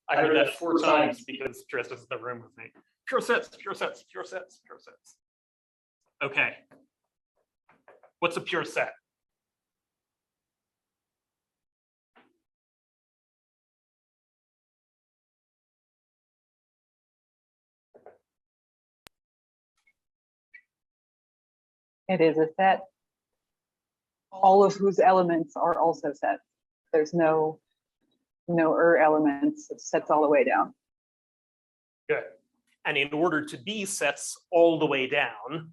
I heard that 4 times because Tris was in the room with me. Pure sets, pure sets, pure sets, pure sets. Okay. What's a pure set? It is a set, all of whose elements are also sets. There's no elements, it's sets all the way down. Good. And in order to be sets all the way down,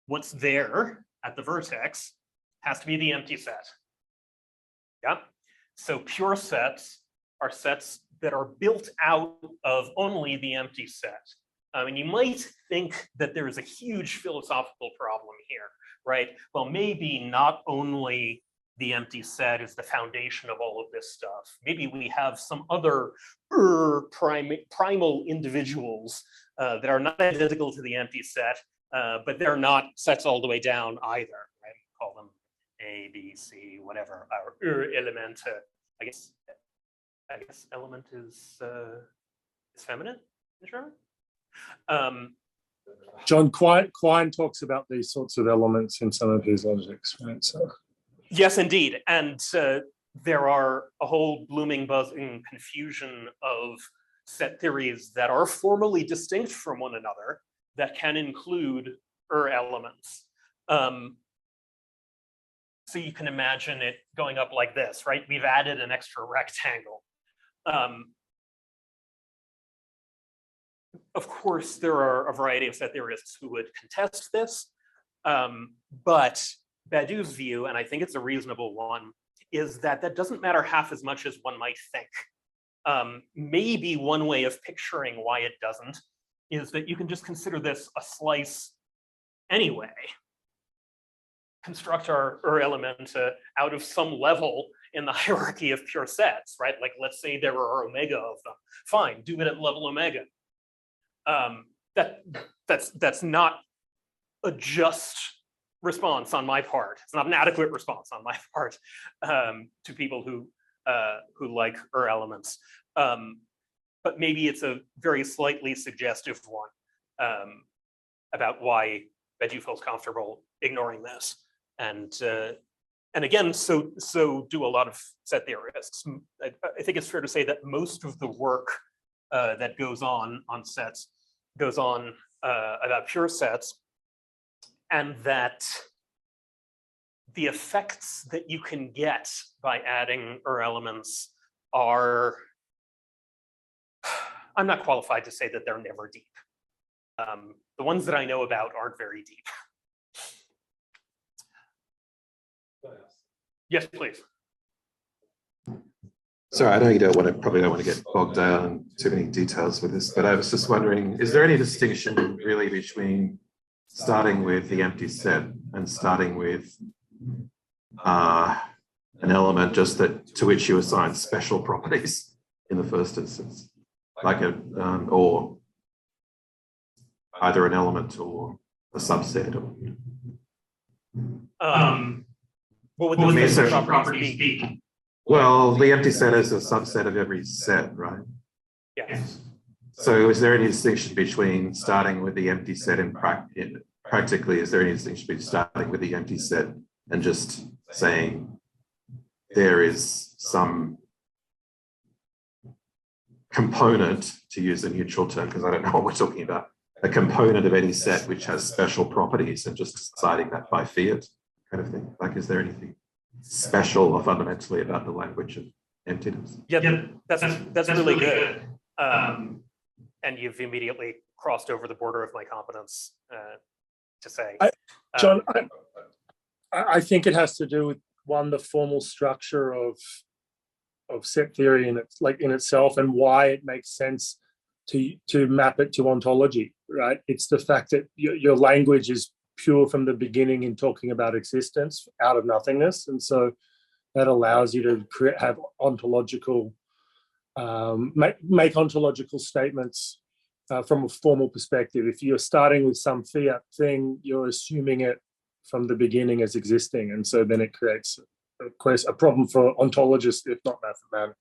what's there at the vertex has to be the empty set. Yeah. So pure sets are sets that are built out of only the empty set. And you might think that there is a huge philosophical problem here, right? Well, maybe not only the empty set is the foundation of all of this stuff. Maybe we have some other primal individuals that are not identical to the empty set, but they're not sets all the way down either, right? We call them A, B, C, whatever. Our element, I guess element is feminine in German. John Quine talks about these sorts of elements in some of his logics, right? So. Yes, indeed. And there are a whole blooming, buzzing confusion of set theories that are formally distinct from one another that can include elements. So you can imagine it going up like this, right? We've added an extra rectangle. Of course, there are a variety of set theorists who would contest this, but Badiou's view, and I think it's a reasonable one, is that that doesn't matter half as much as one might think. Maybe one way of picturing why it doesn't is that you can just consider this a slice anyway. Construct our element out of some level in the hierarchy of pure sets, right? Like, let's say there are omega of them. Fine, do it at level omega. That's not a just response on my part. It's not an adequate response on my part to people who like elements. But maybe it's a very slightly suggestive one about why Badiou feels comfortable ignoring this. And again, so do a lot of set theorists. I think it's fair to say that most of the work that goes on sets goes on about pure sets, and that the effects that you can get by adding elements are, I'm not qualified to say that they're never deep. The ones that I know about aren't very deep. Yes, please. Sorry, I know you probably don't want to get bogged down in too many details with this, but I was just wondering, is there any distinction really between starting with the empty set and starting with an element just that to which you assign special properties in the first instance, like a or either an element or a subset. What would those mean, special so- properties be? Well, the empty set is a subset of every set, right? Yes. So is there any distinction between starting with the empty set in practically, is there any distinction between starting with the empty set and just saying there is some component, to use a neutral term, because I don't know what we're talking about, a component of any set which has special properties and just deciding that by fiat kind of thing? Like, is there anything special or fundamentally about the language of emptiness? Yeah, that's really good. And you've immediately crossed over the border of my competence to say. John, I think it has to do with the formal structure of set theory in itself, and why it makes sense to map it to ontology, right? It's the fact that your language is pure from the beginning in talking about existence out of nothingness, and so that allows you to have ontological make ontological statements from a formal perspective. If you're starting with some fiat thing, you're assuming it from the beginning as existing, and so then it creates a problem for ontologists, if not mathematics.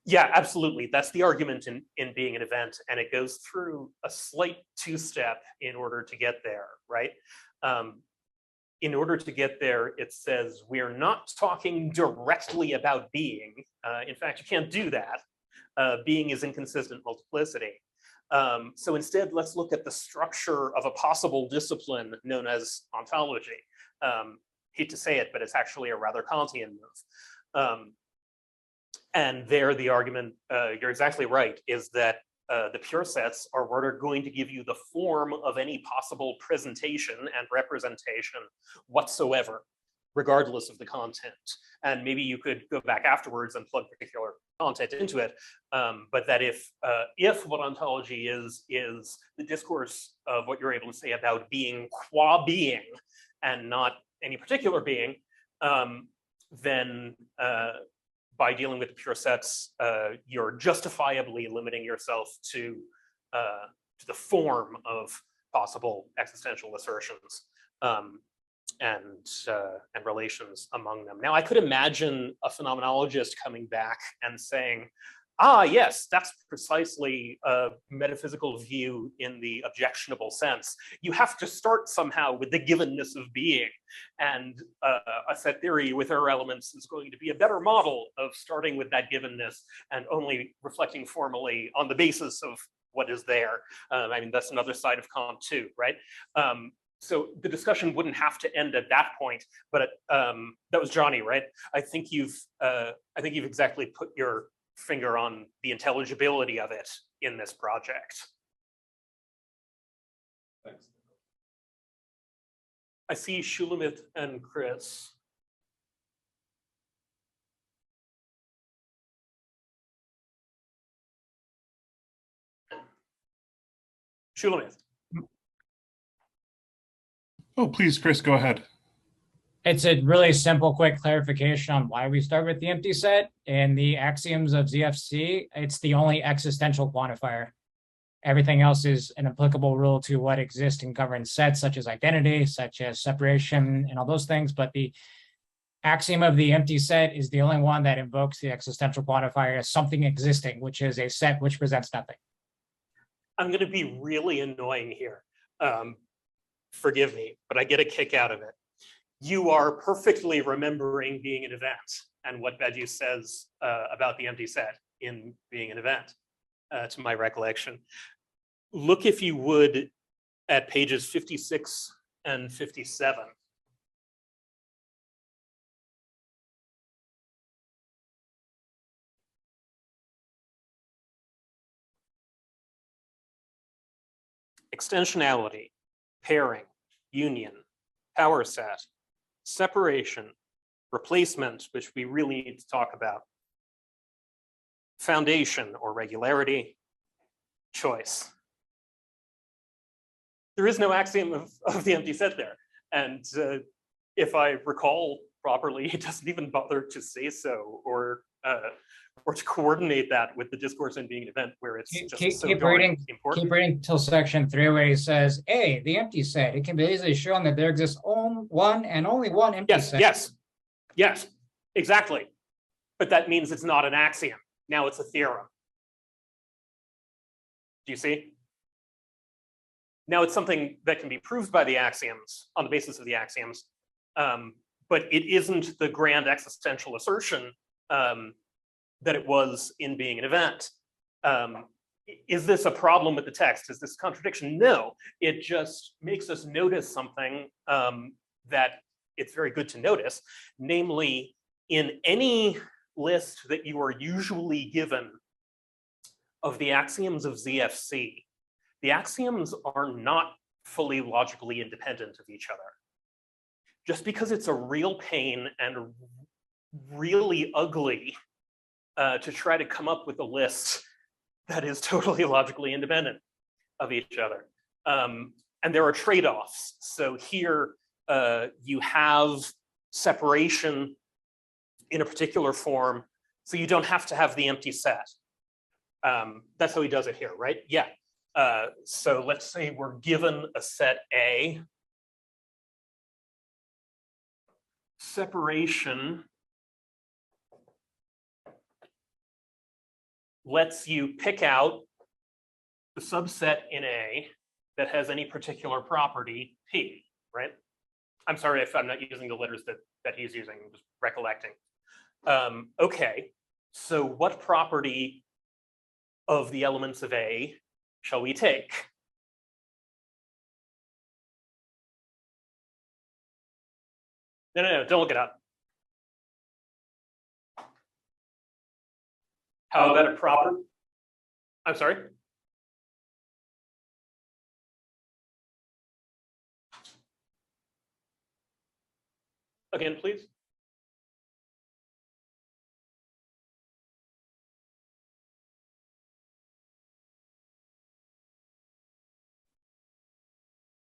Yeah, absolutely. That's the argument in being an event, and it goes through a slight two-step in order to get there, right? In order to get there, it says we're not talking directly about being. In fact, you can't do that. Being is inconsistent multiplicity. So instead, let's look at the structure of a possible discipline known as ontology. Hate to say it, but it's actually a rather Kantian move. And there, the argument, you're exactly right, is that the pure sets are what are going to give you the form of any possible presentation and representation whatsoever, regardless of the content. And maybe you could go back afterwards and plug particular content into it, but that if what ontology is the discourse of what you're able to say about being qua being and not any particular being, then by dealing with pure sets, you're justifiably limiting yourself to the form of possible existential assertions and relations among them. Now, I could imagine a phenomenologist coming back and saying, yes, that's precisely a metaphysical view in the objectionable sense. You have to start somehow with the givenness of being, and a set theory with error elements is going to be a better model of starting with that givenness and only reflecting formally on the basis of what is there. I mean, that's another side of Kant too, right? So the discussion wouldn't have to end at that point, but that was Johnny, right? I think you've exactly put your finger on the intelligibility of it in this project. Thanks. I see Shulamit and Chris. Shulamit. Oh, please, Chris, go ahead. It's a really simple, quick clarification on why we start with the empty set. In the axioms of ZFC, it's the only existential quantifier. Everything else is an applicable rule to what exists in governed sets, such as identity, such as separation, and all those things. But the axiom of the empty set is the only one that invokes the existential quantifier as something existing, which is a set which presents nothing. I'm going to be really annoying here. Forgive me, but I get a kick out of it. You are perfectly remembering being an event and what Badiou says about the empty set in being an event, to my recollection. Look, if you would, at pages 56 and 57. Extensionality, pairing, union, power set, separation, replacement, which we really need to talk about, foundation or regularity, choice. There is no axiom of the empty set there. And if I recall properly, it doesn't even bother to say so or to coordinate that with the discourse in being an event where it's just so darn important. Keep reading till section 3 where he says, A, the empty set. It can be easily shown that there exists one and only one empty set. Yes, exactly. But that means it's not an axiom. Now it's a theorem. Do you see? Now it's something that can be proved by the axioms, on the basis of the axioms, but it isn't the grand existential assertion that it was in being an event. Is this a problem with the text? Is this a contradiction? No, it just makes us notice something that it's very good to notice, namely in any list that you are usually given of the axioms of ZFC, the axioms are not fully logically independent of each other. Just because it's a real pain and really ugly to try to come up with a list that is totally logically independent of each other. And there are trade-offs. So here you have separation in a particular form, so you don't have to have the empty set. That's how he does it here, right? Yeah. So let's say we're given a set A. Separation lets you pick out the subset in A that has any particular property P, right? I'm sorry if I'm not using the letters that he's using, I'm just recollecting. Okay, so what property of the elements of A shall we take? No, don't look it up. How about a proper? I'm sorry? Again, please.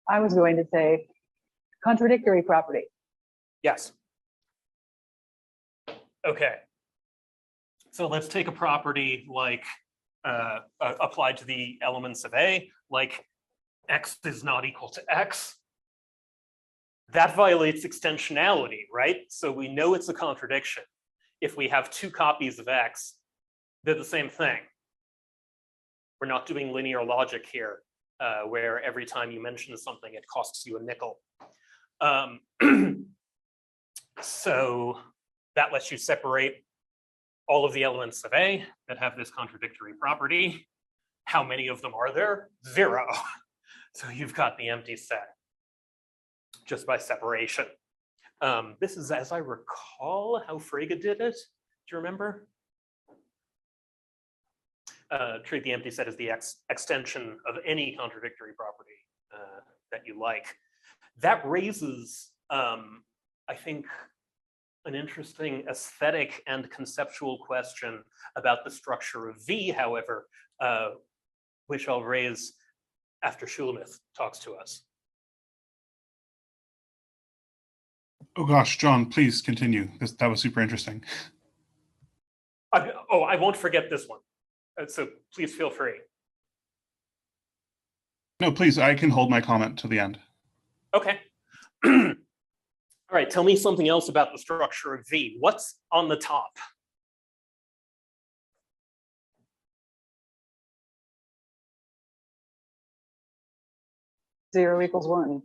I was going to say contradictory property. Yes. Okay. So let's take a property like applied to the elements of A, like X is not equal to X. That violates extensionality, right? So we know it's a contradiction. If we have two copies of X, they're the same thing. We're not doing linear logic here, where every time you mention something, it costs you a nickel. So that lets you separate all of the elements of A that have this contradictory property. How many of them are there? 0. So you've got the empty set just by separation. This is, as I recall, how Frege did it. Do you remember? Treat the empty set as the extension of any contradictory property that you like. That raises, I think, an interesting aesthetic and conceptual question about the structure of V, however, which I'll raise after Shulamith talks to us. Oh gosh, John, please continue. That was super interesting. I won't forget this one. So please feel free. No, please, I can hold my comment to the end. Okay. All right, tell me something else about the structure of V. What's on the top? Zero equals 1.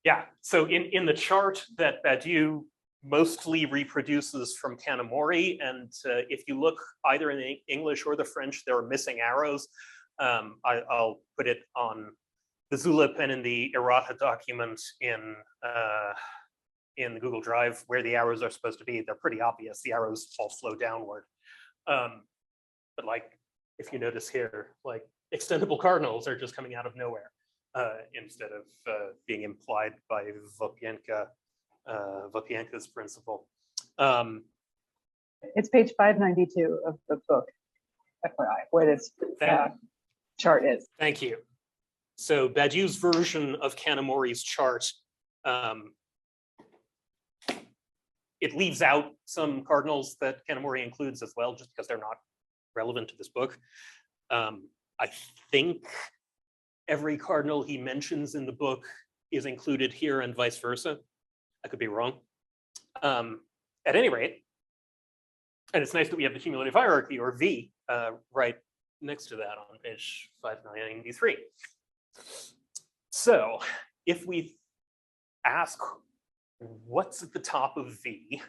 Yeah, so in the chart that Badiou mostly reproduces from Kanamori, and if you look either in the English or the French, there are missing arrows. I'll put it on the Zulip and in the errata document in the Google Drive where the arrows are supposed to be. They're pretty obvious. The arrows all flow downward. But like, if you notice here, like extendable cardinals are just coming out of nowhere instead of being implied by Vopienka's principle. It's page 592 of the book, FYI, where this chart is. Thank you. So Badiou's version of Kanamori's chart, it leaves out some cardinals that Kanamori includes as well, just because they're not relevant to this book. I think every cardinal he mentions in the book is included here and vice versa. I could be wrong. At any rate, and it's nice that we have the cumulative hierarchy, or V, right next to that on page 593. So if we ask what's at the top of V,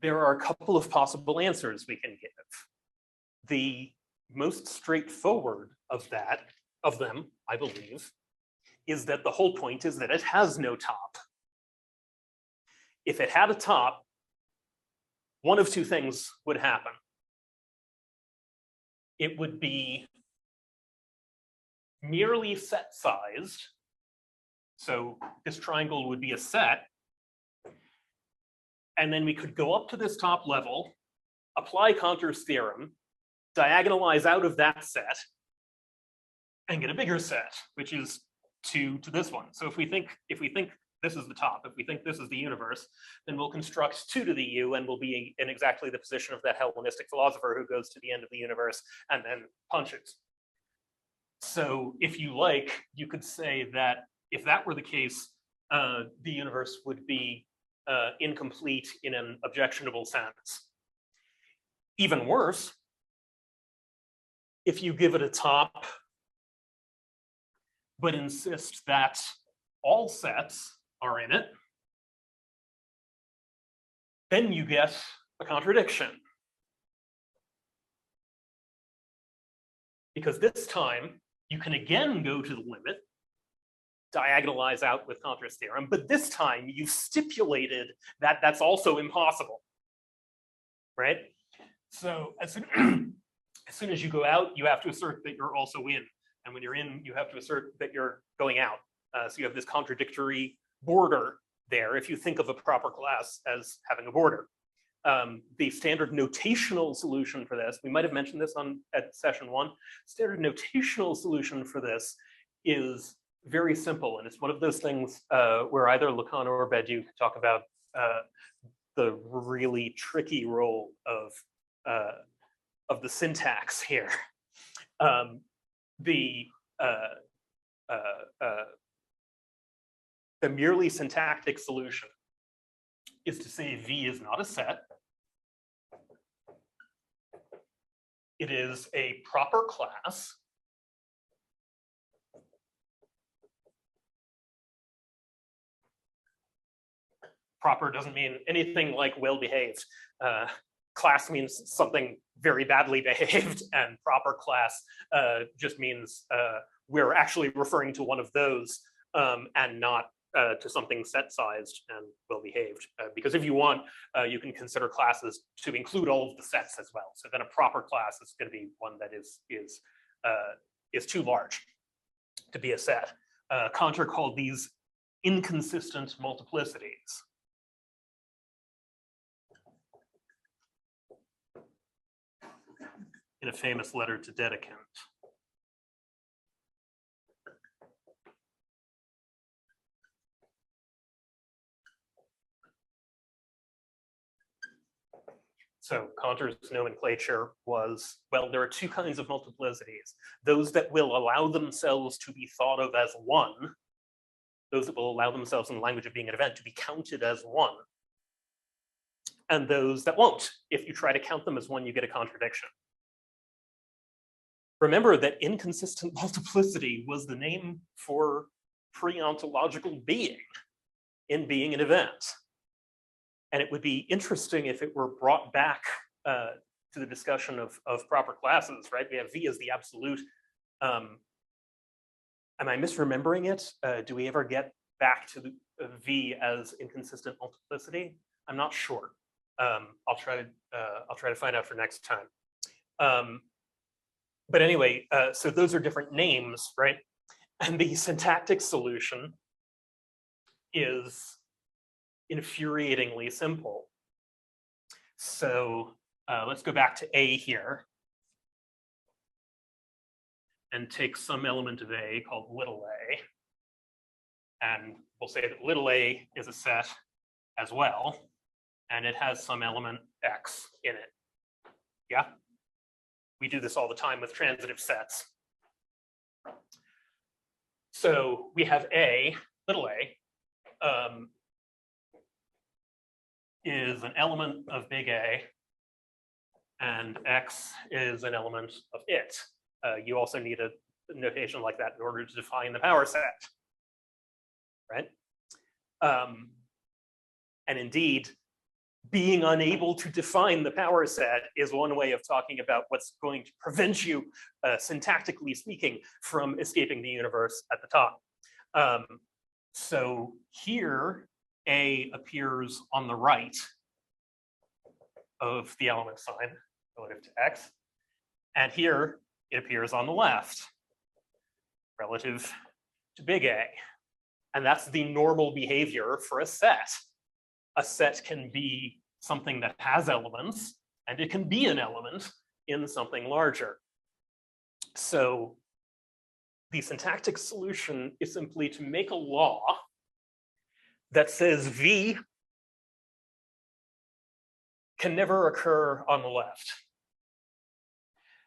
there are a couple of possible answers we can give. The most straightforward of them, I believe, is that the whole point is that it has no top. If it had a top, one of two things would happen. It would be merely set sized. So this triangle would be a set. And then we could go up to this top level, apply Cantor's theorem, diagonalize out of that set, and get a bigger set, which is 2 to this one. So if we think this is the top, if we think this is the universe, then we'll construct 2 to the U, and we'll be in exactly the position of that Hellenistic philosopher who goes to the end of the universe and then punches. So if you like, you could say that if that were the case, the universe would be incomplete in an objectionable sense. Even worse, if you give it a top, but insist that all sets are in it, then you get a contradiction. Because this time, you can again go to the limit, diagonalize out with Cantor's theorem, but this time you've stipulated that that's also impossible, right? So as soon as you go out, you have to assert that you're also in. And when you're in, you have to assert that you're going out. So you have this contradictory border there if you think of a proper class as having a border. The standard notational solution for this, we might have mentioned this at session 1, standard notational solution for this is very simple. And it's one of those things where either Lacan or Badiou talk about the really tricky role of the syntax here. The merely syntactic solution is to say V is not a set. It is a proper class. Proper doesn't mean anything like well-behaved. Class means something very badly behaved, and proper class just means we're actually referring to one of those and not to something set-sized and well-behaved. Because if you want, you can consider classes to include all of the sets as well. So then a proper class is going to be one that is too large to be a set. Cantor called these inconsistent multiplicities. In a famous letter to Dedekind. So Cantor's nomenclature was, well, there are two kinds of multiplicities. Those that will allow themselves to be thought of as one, those that will allow themselves in the language of being an event to be counted as one, and those that won't. If you try to count them as one, you get a contradiction. Remember that inconsistent multiplicity was the name for pre-ontological being in being an event. And it would be interesting if it were brought back to the discussion of proper classes, right? We have V as the absolute. Am I misremembering it? Do we ever get back to the V as inconsistent multiplicity? I'm not sure. I'll try to find out for next time. But anyway, so those are different names, right? And the syntactic solution is infuriatingly simple. So let's go back to A here. and take some element of A called little a, and we'll say that little a is a set as well, and it has some element X in it. Yeah? We do this all the time with transitive sets. So we have A, little a, is an element of big A, and X is an element of it. You also need a notation like that in order to define the power set, right? And indeed, being unable to define the power set is one way of talking about what's going to prevent you, syntactically speaking, from escaping the universe at the top. So here, A appears on the right of the element sign relative to X. And here it appears on the left relative to big A. And that's the normal behavior for a set. A set can be something that has elements, and it can be an element in something larger. So the syntactic solution is simply to make a law that says V can never occur on the left,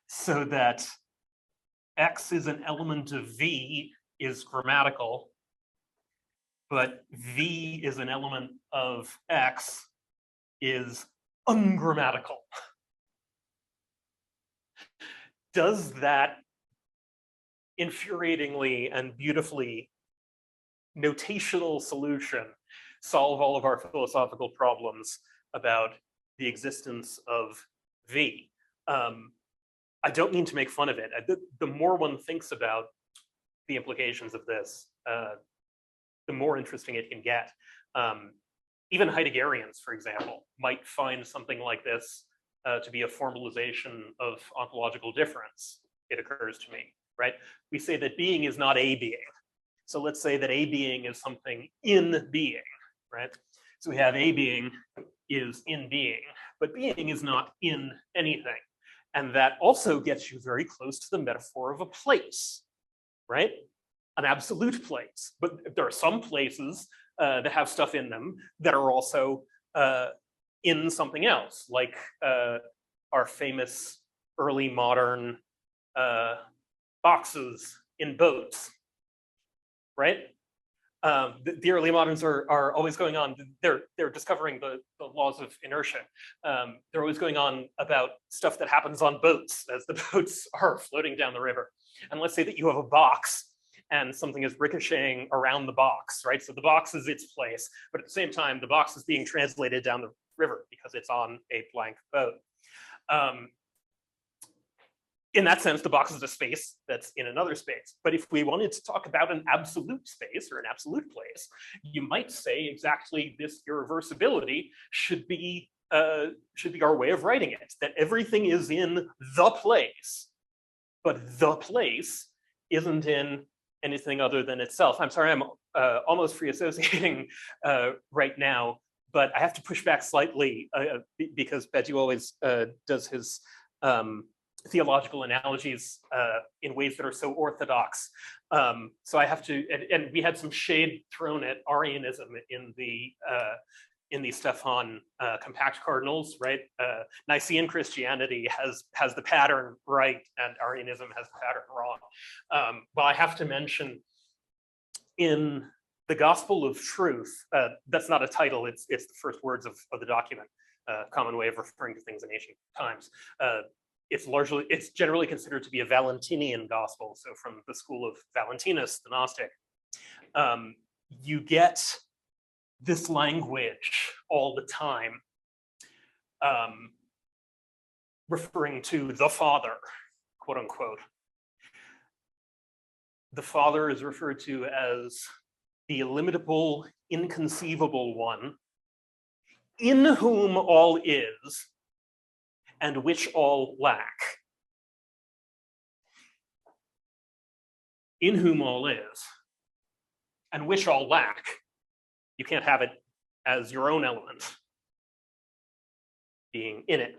so that X is an element of V is grammatical, but V is an element of X is ungrammatical. Does that infuriatingly and beautifully notational solution solve all of our philosophical problems about the existence of V? I don't mean to make fun of it. The more one thinks about the implications of this, the more interesting it can get. Even Heideggerians, for example, might find something like this to be a formalization of ontological difference, it occurs to me, right? We say that being is not a being. So let's say that a being is something in being, right? So we have a being is in being, but being is not in anything. And that also gets you very close to the metaphor of a place, right? An absolute place. But there are some places that have stuff in them that are also in something else, like our famous early modern boxes in boats, right? The early moderns are always going on. They're discovering the laws of inertia. They're always going on about stuff that happens on boats as the boats are floating down the river. And let's say that you have a box and something is ricocheting around the box, right? So the box is its place, but at the same time, the box is being translated down the river because it's on a blank boat. In that sense, the box is a space that's in another space. But if we wanted to talk about an absolute space or an absolute place, you might say exactly this irreversibility should be our way of writing it, that everything is in the place, but the place isn't in anything other than itself. I'm sorry, I'm almost free associating right now, but I have to push back slightly because Bedu always does his theological analogies in ways that are so orthodox. So I have to, and we had some shade thrown at Arianism in the Stefan compact cardinals, right? Nicene Christianity has the pattern right, and Arianism has the pattern wrong. But I have to mention in the Gospel of Truth, that's not a title, it's the first words of the document, common way of referring to things in ancient times. It's generally considered to be a Valentinian gospel, so from the school of Valentinus, the Gnostic. You get this language all the time, referring to the Father, quote unquote. The Father is referred to as the illimitable, inconceivable one, in whom all is, and which all lack. In whom all is, and which all lack. You can't have it as your own element, being in it.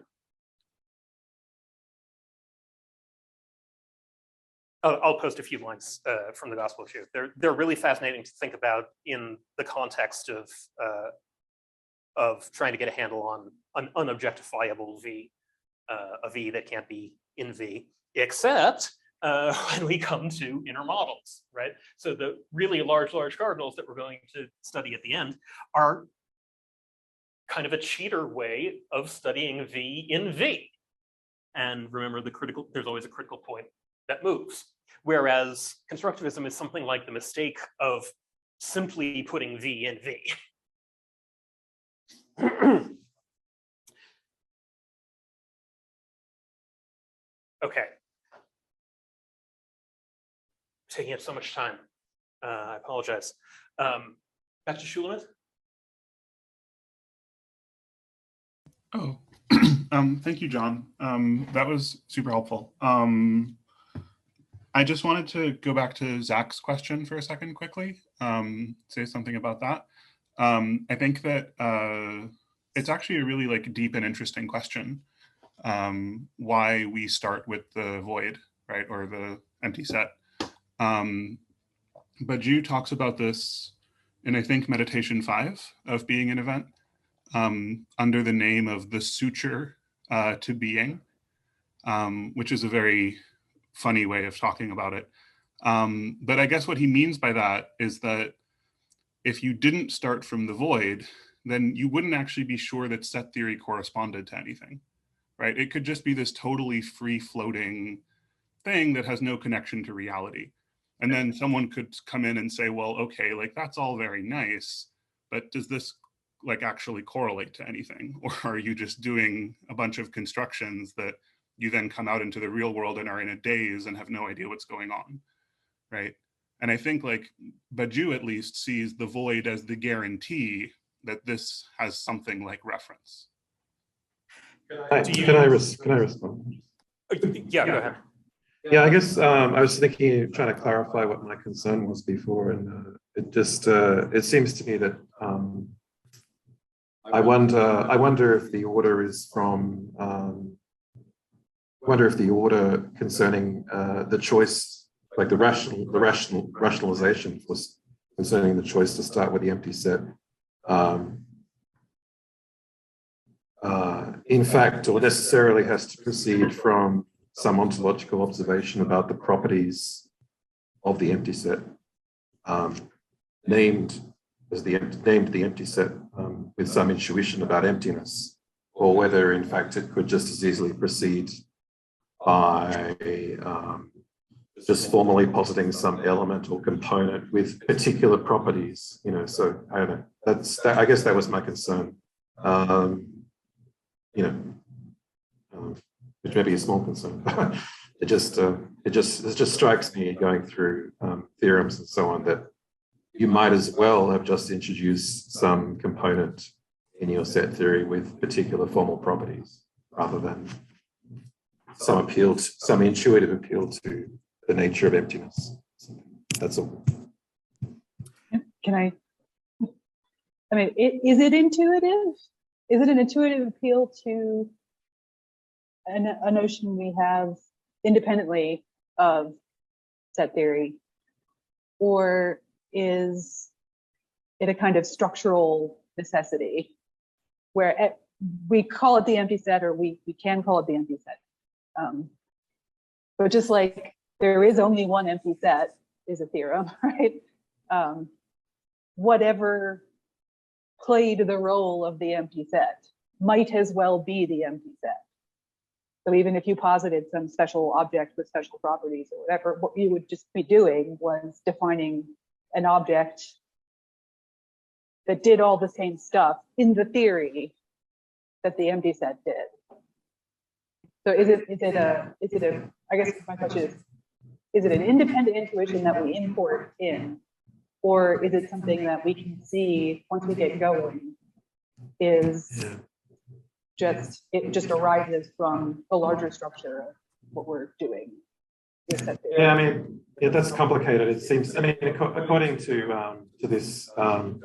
I'll post a few lines from the Gospel of Truth. They're really fascinating to think about in the context of trying to get a handle on an unobjectifiable V, a V that can't be in V, except when we come to inner models, right? So the really large cardinals that we're going to study at the end are kind of a cheater way of studying V in V. And remember, there's always a critical point that moves. Whereas constructivism is something like the mistake of simply putting V in V. Okay. Taking up so much time. I apologize. Back to Shulamith. Oh, thank you, John. That was super helpful. I just wanted to go back to Zach's question for a second quickly, say something about that. I think that it's actually a really like deep and interesting question, why we start with the void, right, or the empty set. Badiou talks about this in, I think, Meditation 5 of being an event, under the name of the suture to being, which is a very funny way of talking about it. But I guess what he means by that is that if you didn't start from the void, then you wouldn't actually be sure that set theory corresponded to anything, right? It could just be this totally free-floating thing that has no connection to reality. And then someone could come in and say, well, okay, like that's all very nice, but does this like actually correlate to anything? Or are you just doing a bunch of constructions that you then come out into the real world and are in a daze and have no idea what's going on, right? And I think like Badiou at least sees the void as the guarantee that this has something like reference. Can I respond? Yeah, go ahead. Yeah, I guess I was thinking, trying to clarify what my concern was before, and it seems to me that I wonder if the order is from wonder if the order concerning the choice, like the rationalization was concerning the choice to start with the empty set, in fact, or necessarily has to proceed from some ontological observation about the properties of the empty set, named the empty set with some intuition about emptiness, or whether in fact it could just as easily proceed by just formally positing some element or component with particular properties, you know. So I don't know. I guess that was my concern. You know, which may be a small concern. It just strikes me going through theorems and so on that you might as well have just introduced some component in your set theory with particular formal properties, rather than some intuitive appeal to the nature of emptiness. That's all. I mean, is it intuitive? Is it an intuitive appeal to a notion we have independently of set theory? Or is it a kind of structural necessity where we call it the empty set, or we can call it the empty set? But just like there is only one empty set is a theorem, right? Whatever played the role of the empty set might as well be the empty set. So even if you posited some special object with special properties or whatever, what you would just be doing was defining an object that did all the same stuff in the theory that the empty set did. So is it a, I guess my question is it an independent intuition that we import in, or is it something that we can see once we get going it just arises from the larger structure of what we're doing? Yeah, I mean, yeah, that's complicated. It seems. I mean, according to this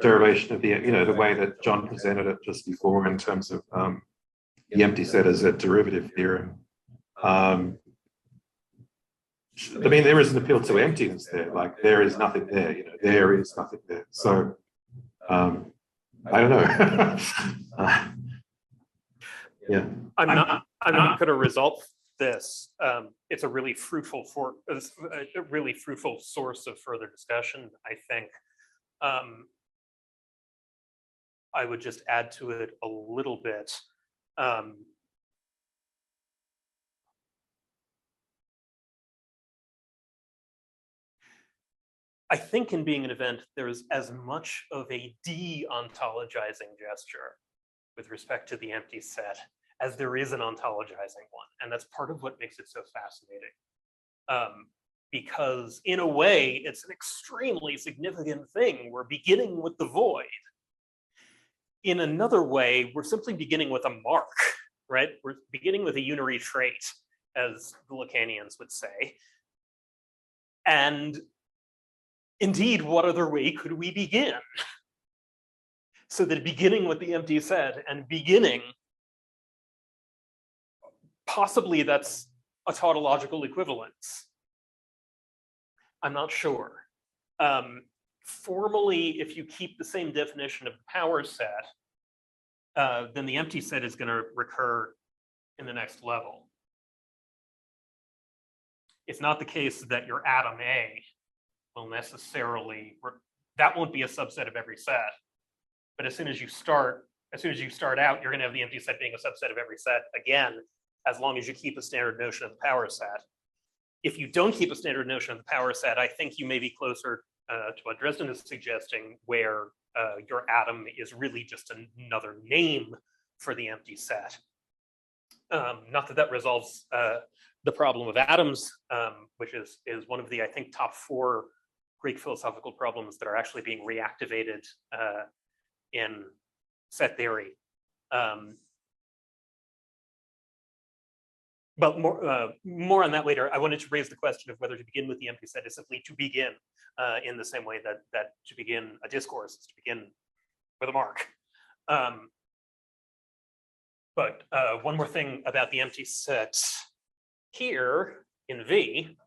derivation of the way that John presented it just before, in terms of the empty set as a derivative theorem, I mean, there is an appeal to emptiness there. Like there is nothing there. You know, there is nothing there. So I don't know. Yeah, I'm not going to resolve this. It's a really fruitful source of further discussion, I think. I would just add to it a little bit. I think in being an event, there's as much of a de-ontologizing gesture with respect to the empty set as there is an ontologizing one. And that's part of what makes it so fascinating. Because in a way, it's an extremely significant thing. We're beginning with the void. In another way, we're simply beginning with a mark, right? We're beginning with a unary trait, as the Lacanians would say. And indeed, what other way could we begin? So that beginning with the empty set and beginning, possibly that's a tautological equivalence. I'm not sure. Formally, if you keep the same definition of the power set, then the empty set is going to recur in the next level. It's not the case that your atom A will necessarily, that won't be a subset of every set. But as soon as you start out, you're going to have the empty set being a subset of every set again, as long as you keep a standard notion of the power set. If you don't keep a standard notion of the power set, I think you may be closer to what Dresden is suggesting, where your atom is really just another name for the empty set. Not that that resolves the problem of atoms, which is one of the, I think, top 4 Greek philosophical problems that are actually being reactivated in set theory. But more on that later. I wanted to raise the question of whether to begin with the empty set is simply to begin in the same way that to begin a discourse is to begin with a mark. But one more thing about the empty set here in V,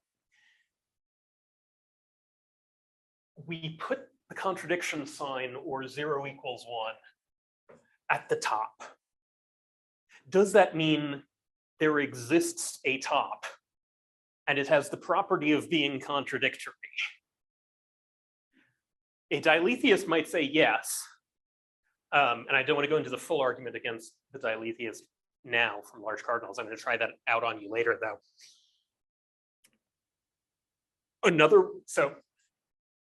we put the contradiction sign or 0 equals 1 at the top. Does that mean there exists a top and it has the property of being contradictory? A diletheist might say yes. And I don't want to go into the full argument against the diletheist now from large cardinals. I'm going to try that out on you later, though. So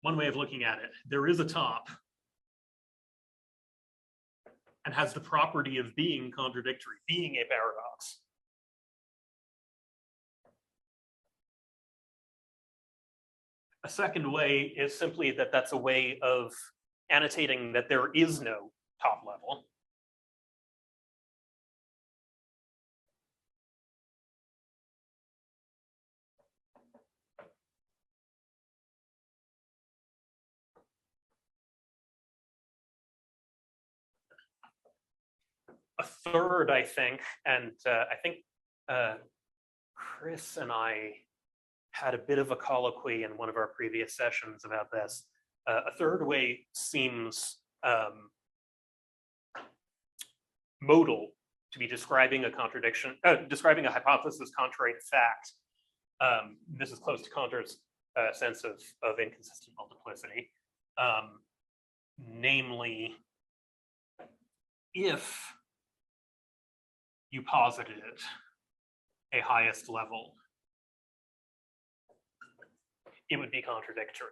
one way of looking at it, there is a top and has the property of being contradictory, being a paradox. A second way is simply that that's a way of annotating that there is no top level. A third, I think, and I think Chris and I had a bit of a colloquy in one of our previous sessions about this. A third way seems modal to be describing a contradiction, describing a hypothesis contrary to fact. This is close to Cantor's sense of inconsistent multiplicity. Namely, if you posited a highest level, it would be contradictory.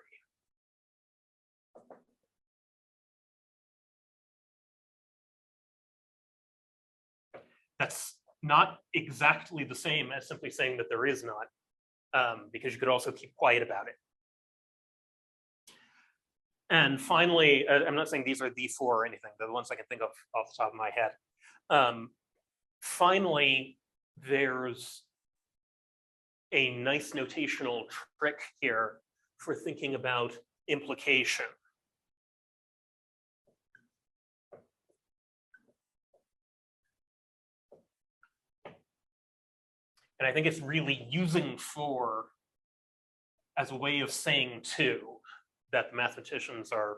That's not exactly the same as simply saying that there is not, because you could also keep quiet about it. And finally, I'm not saying these are the 4 or anything, they're the ones I can think of off the top of my head. Finally, there's a nice notational trick here for thinking about implication. And I think it's really using for as a way of saying too that the mathematicians are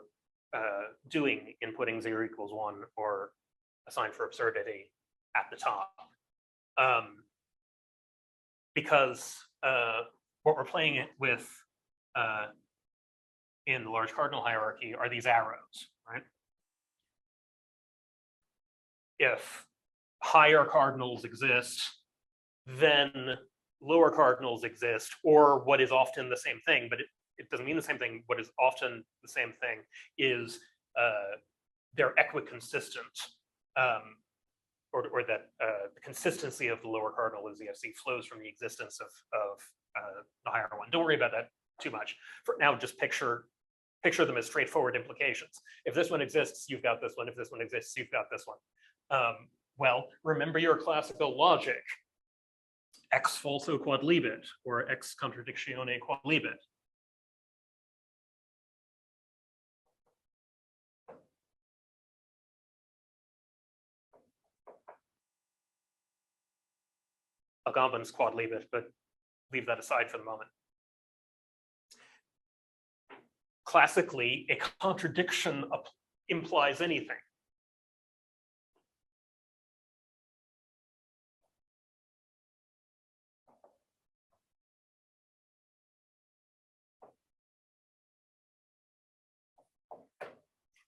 doing in putting 0 equals 1 or a sign for absurdity at the top. Because what we're playing it with in the large cardinal hierarchy are these arrows, right? If higher cardinals exist, then lower cardinals exist, or what is often the same thing, but it doesn't mean the same thing. What is often the same thing is they're equiconsistent, or that the consistency of the lower cardinal is ZFC flows from the existence of the higher one. Don't worry about that too much. For now, just picture them as straightforward implications. If this one exists, you've got this one. If this one exists, you've got this one. Well, remember your classical logic. Ex falso quadlibet, or ex contradictione quadlibet. Agamben's quadlibet, but leave that aside for the moment. Classically, a contradiction implies anything.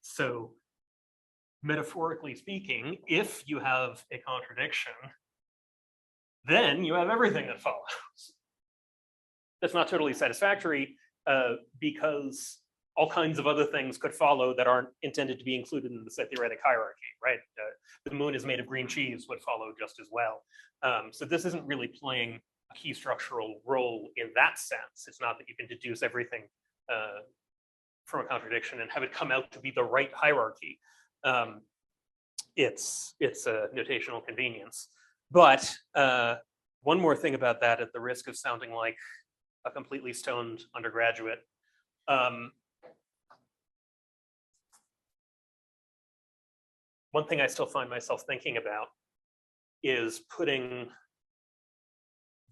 So, metaphorically speaking, if you have a contradiction, then you have everything that follows. That's not totally satisfactory because all kinds of other things could follow that aren't intended to be included in the set theoretic hierarchy, right? The moon is made of green cheese would follow just as well. So this isn't really playing a key structural role in that sense. It's not that you can deduce everything from a contradiction and have it come out to be the right hierarchy. It's a notational convenience. But one more thing about that, at the risk of sounding like a completely stoned undergraduate. One thing I still find myself thinking about is putting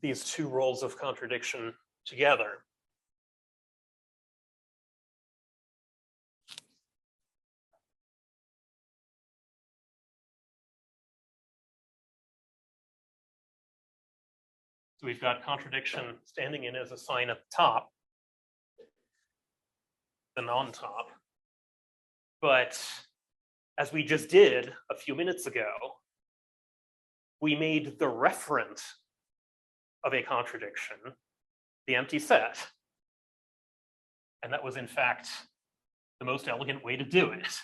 these two roles of contradiction together. So we've got contradiction standing in as a sign at the top, the non-top. But as we just did a few minutes ago, we made the referent of a contradiction the empty set. And that was, in fact, the most elegant way to do it.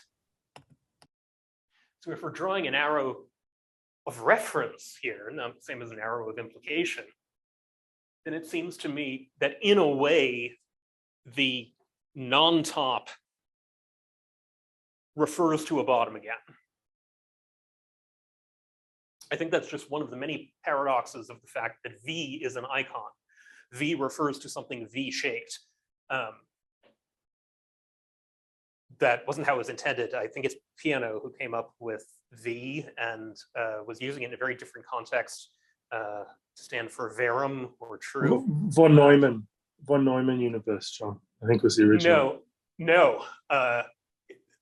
So if we're drawing an arrow of reference here, not the same as an arrow of implication, then it seems to me that in a way, the non-top refers to a bottom again. I think that's just one of the many paradoxes of the fact that V is an icon. V refers to something V-shaped. That wasn't how it was intended. I think it's Piano who came up with V and was using it in a very different context to stand for verum or true. Von Neumann universe, John, I think was the original. No.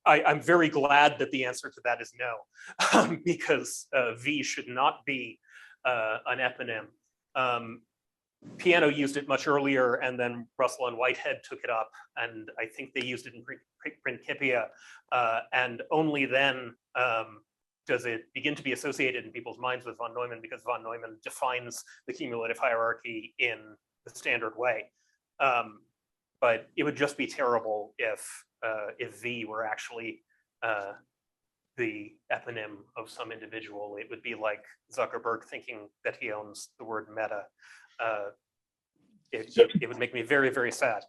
I'm very glad that the answer to that is no, because V should not be an eponym. Piano used it much earlier, and then Russell and Whitehead took it up, and I think they used it in Principia, and only then does it begin to be associated in people's minds with von Neumann, because von Neumann defines the cumulative hierarchy in the standard way. But it would just be terrible if V were actually the eponym of some individual. It would be like Zuckerberg thinking that he owns the word meta. It would make me very, very sad.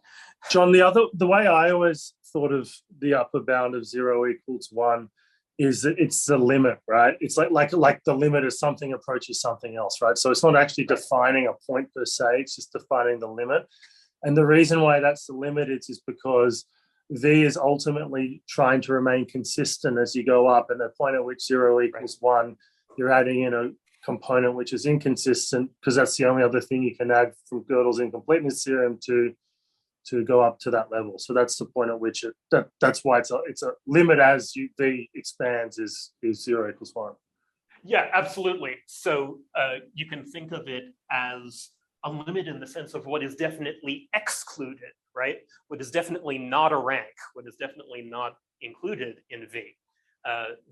John, the way I always thought of the upper bound of 0 equals 1 is that it's the limit, right? It's like the limit as something approaches something else, right? So it's not actually defining a point per se, it's just defining the limit. And the reason why that's the limit is because V is ultimately trying to remain consistent as you go up, and the point at which 0 equals 1, you're adding in a component which is inconsistent, because that's the only other thing you can add from Gödel's incompleteness theorem to to go up to that level. So that's the point at which that's why it's a limit as V expands is 0 = 1. Yeah, absolutely. So you can think of it as a limit in the sense of what is definitely excluded, right? What is definitely not a rank, what is definitely not included in V.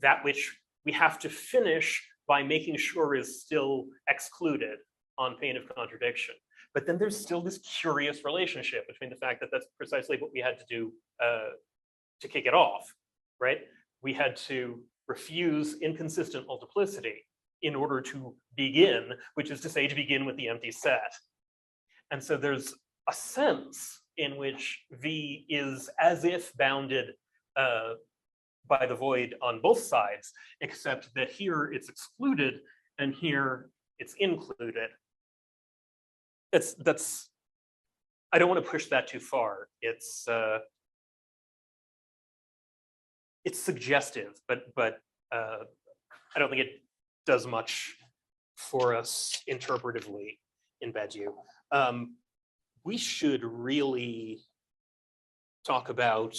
That which we have to finish by making sure is still excluded on pain of contradiction. But then there's still this curious relationship between the fact that that's precisely what we had to do to kick it off, right? We had to refuse inconsistent multiplicity in order to begin, which is to say to begin with the empty set. And so there's a sense in which V is as if bounded by the void on both sides, except that here it's excluded and here it's included. That's I don't want to push that too far. It's suggestive, but I don't think it does much for us interpretively in Badiou. We should really talk about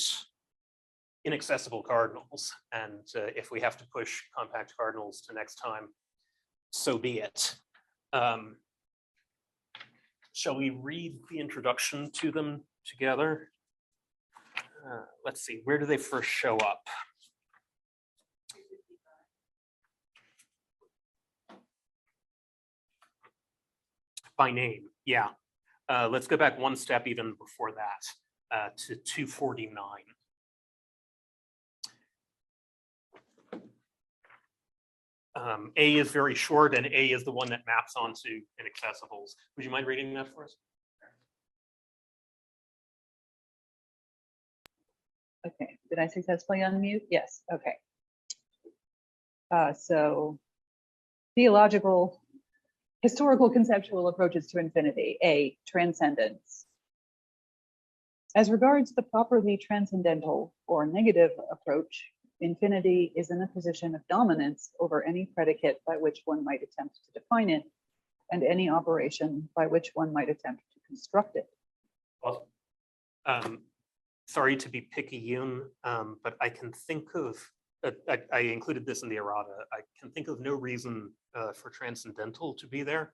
inaccessible cardinals, and if we have to push compact cardinals to next time, so be it. Shall we read the introduction to them together? Let's see, where do they first show up? By name, yeah. Let's go back one step even before that, to 249. A is very short, and A is the one that maps onto inaccessibles. Would you mind reading that for us? Okay, did I successfully unmute? Yes, okay. So theological, historical conceptual approaches to infinity. A, transcendence. As regards the properly transcendental or negative approach, infinity is in a position of dominance over any predicate by which one might attempt to define it, and any operation by which one might attempt to construct it. Well, sorry to be picayune, but I can think of, I included this in the errata, I can think of no reason for transcendental to be there.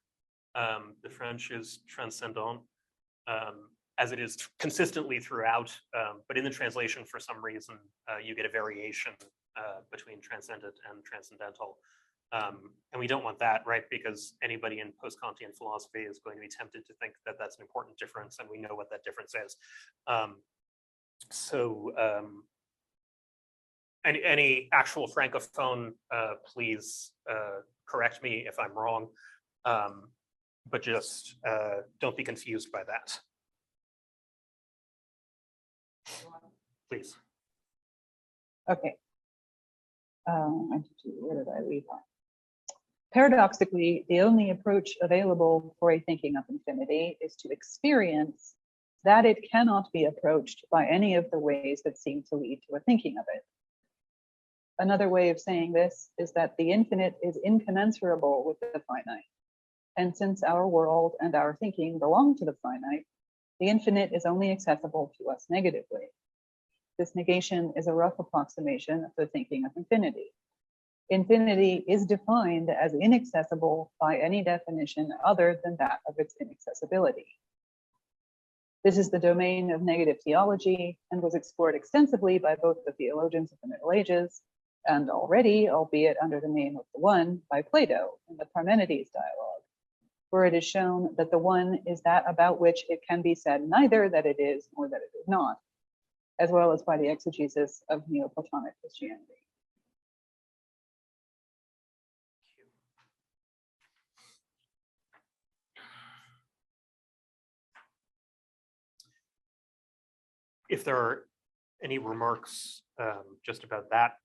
The French is transcendant, as it is consistently throughout, but in the translation, for some reason, you get a variation between transcendent and transcendental. And we don't want that, right? Because anybody in post-Kantian philosophy is going to be tempted to think that that's an important difference, and we know what that difference is. Any actual francophone, please correct me if I'm wrong, but just don't be confused by that. Please. Okay. Where did I leave off? Paradoxically, the only approach available for a thinking of infinity is to experience that it cannot be approached by any of the ways that seem to lead to a thinking of it. Another way of saying this is that the infinite is incommensurable with the finite. And since our world and our thinking belong to the finite, the infinite is only accessible to us negatively. This negation is a rough approximation of the thinking of infinity. Infinity is defined as inaccessible by any definition other than that of its inaccessibility. This is the domain of negative theology and was explored extensively by both the theologians of the Middle Ages and already, albeit under the name of the One, by Plato in the Parmenides dialogue, where it is shown that the One is that about which it can be said neither that it is nor that it is not, as well as by the exegesis of Neoplatonic Christianity. If there are any remarks just about that,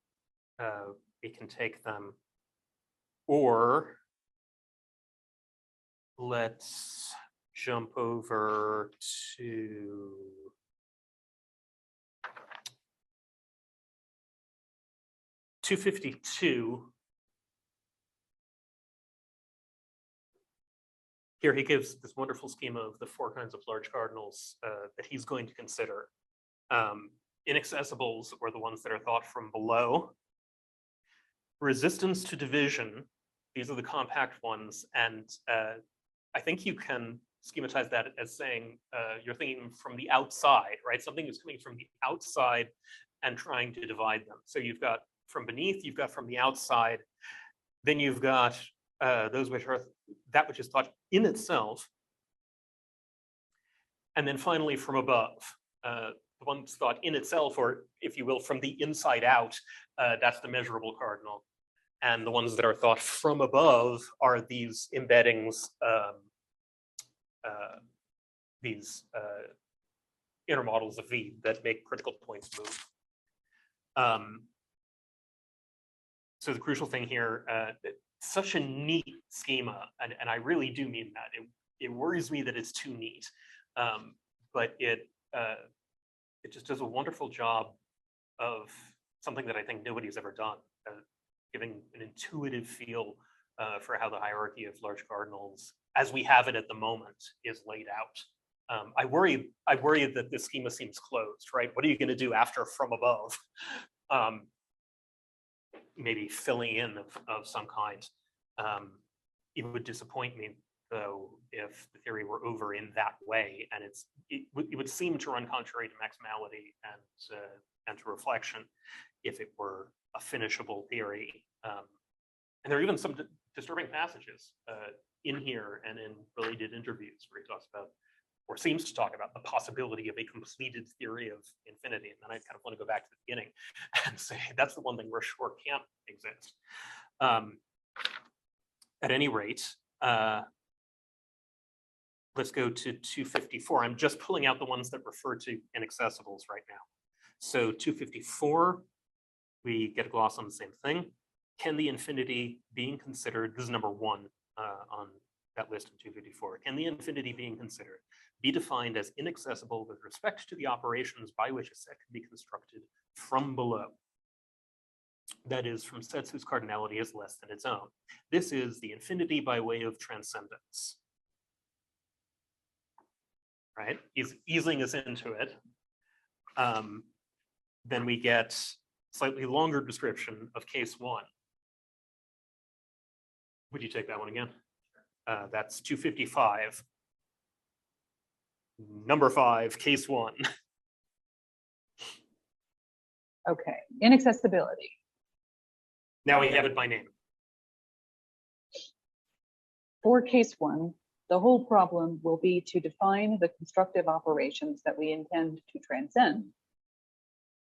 we can take them. Or let's jump over to (252). Here he gives this wonderful schema of the 4 kinds of large cardinals that he's going to consider. Inaccessibles, or the ones that are thought from below. Resistance to division, these are the compact ones, and I think you can schematize that as saying you're thinking from the outside, right? Something is coming from the outside and trying to divide them. So you've got from beneath, you've got from the outside, then you've got those which are that which is thought in itself, and then finally from above. The ones thought in itself, or if you will, from the inside out, that's the measurable cardinal. And the ones that are thought from above are these embeddings, these inner models of V that make critical points move. So the crucial thing here, such a neat schema, and I really do mean that. It worries me that it's too neat, but it just does a wonderful job of something that I think nobody's ever done, giving an intuitive feel for how the hierarchy of large cardinals, as we have it at the moment, is laid out. I worry that this schema seems closed, right? What are you going to do after from above? Maybe filling in of some kind. It would disappoint me, though, if the theory were over in that way, and it would seem to run contrary to maximality and to reflection if it were a finishable theory. And there are even some disturbing passages in here and in related interviews where he talks about, or seems to talk about, the possibility of a completed theory of infinity. And then I kind of want to go back to the beginning and say that's the one thing we're sure can't exist. At any rate, let's go to 254. I'm just pulling out the ones that refer to inaccessibles right now. So 254, we get a gloss on the same thing. Can the infinity being considered, this is number 1 on that list in 254, can the infinity being considered be defined as inaccessible with respect to the operations by which a set can be constructed from below? That is, from sets whose cardinality is less than its own. This is the infinity by way of transcendence. Right? He's easing us into it. Then we get slightly longer description of case 1. Would you take that one again? That's 255. Number 5, case 1. Okay, inaccessibility. Now we have it by name. For case 1, the whole problem will be to define the constructive operations that we intend to transcend.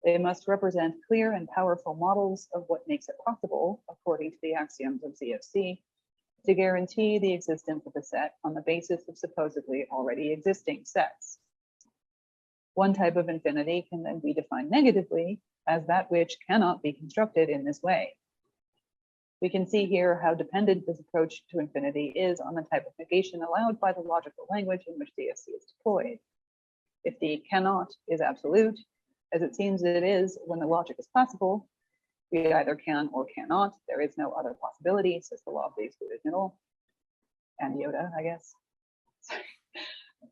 They must represent clear and powerful models of what makes it possible, according to the axioms of ZFC, to guarantee the existence of a set on the basis of supposedly already existing sets. One type of infinity can then be defined negatively as that which cannot be constructed in this way. We can see here how dependent this approach to infinity is on the type of negation allowed by the logical language in which ZFC is deployed. If the cannot is absolute, as it seems it is when the logic is classical, we either can or cannot. There is no other possibility, says the law of the excluded middle. And Yoda, I guess.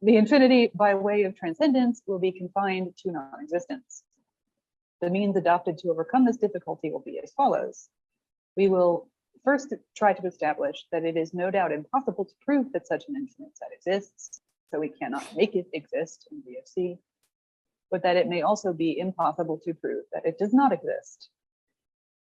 The infinity by way of transcendence will be confined to non-existence. The means adopted to overcome this difficulty will be as follows. We will first try to establish that it is no doubt impossible to prove that such an infinite set exists, so we cannot make it exist in VFC, but that it may also be impossible to prove that it does not exist.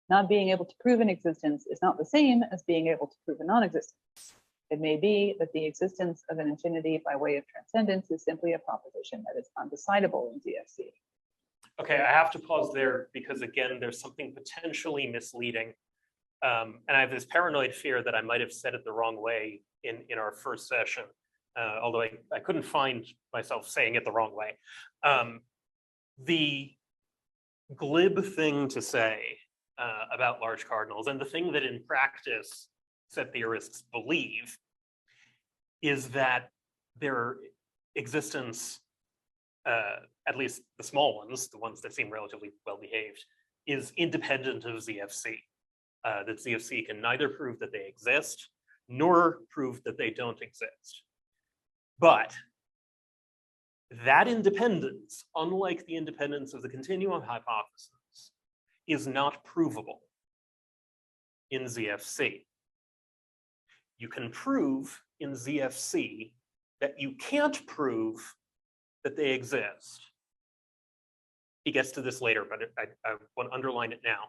Not being able to prove an existence is not the same as being able to prove a non-existence. It may be that the existence of an infinity by way of transcendence is simply a proposition that is undecidable in ZFC. Okay, I have to pause there because, again, there's something potentially misleading. And I have this paranoid fear that I might have said it the wrong way in our first session, although I couldn't find myself saying it the wrong way. The glib thing to say about large cardinals, and the thing that in practice set theorists believe, is that their existence, at least the small ones, the ones that seem relatively well behaved, is independent of ZFC. That ZFC can neither prove that they exist nor prove that they don't exist. But that independence, unlike the independence of the continuum hypothesis, is not provable in ZFC. You can prove in ZFC that you can't prove that they exist. He gets to this later, but I want to underline it now.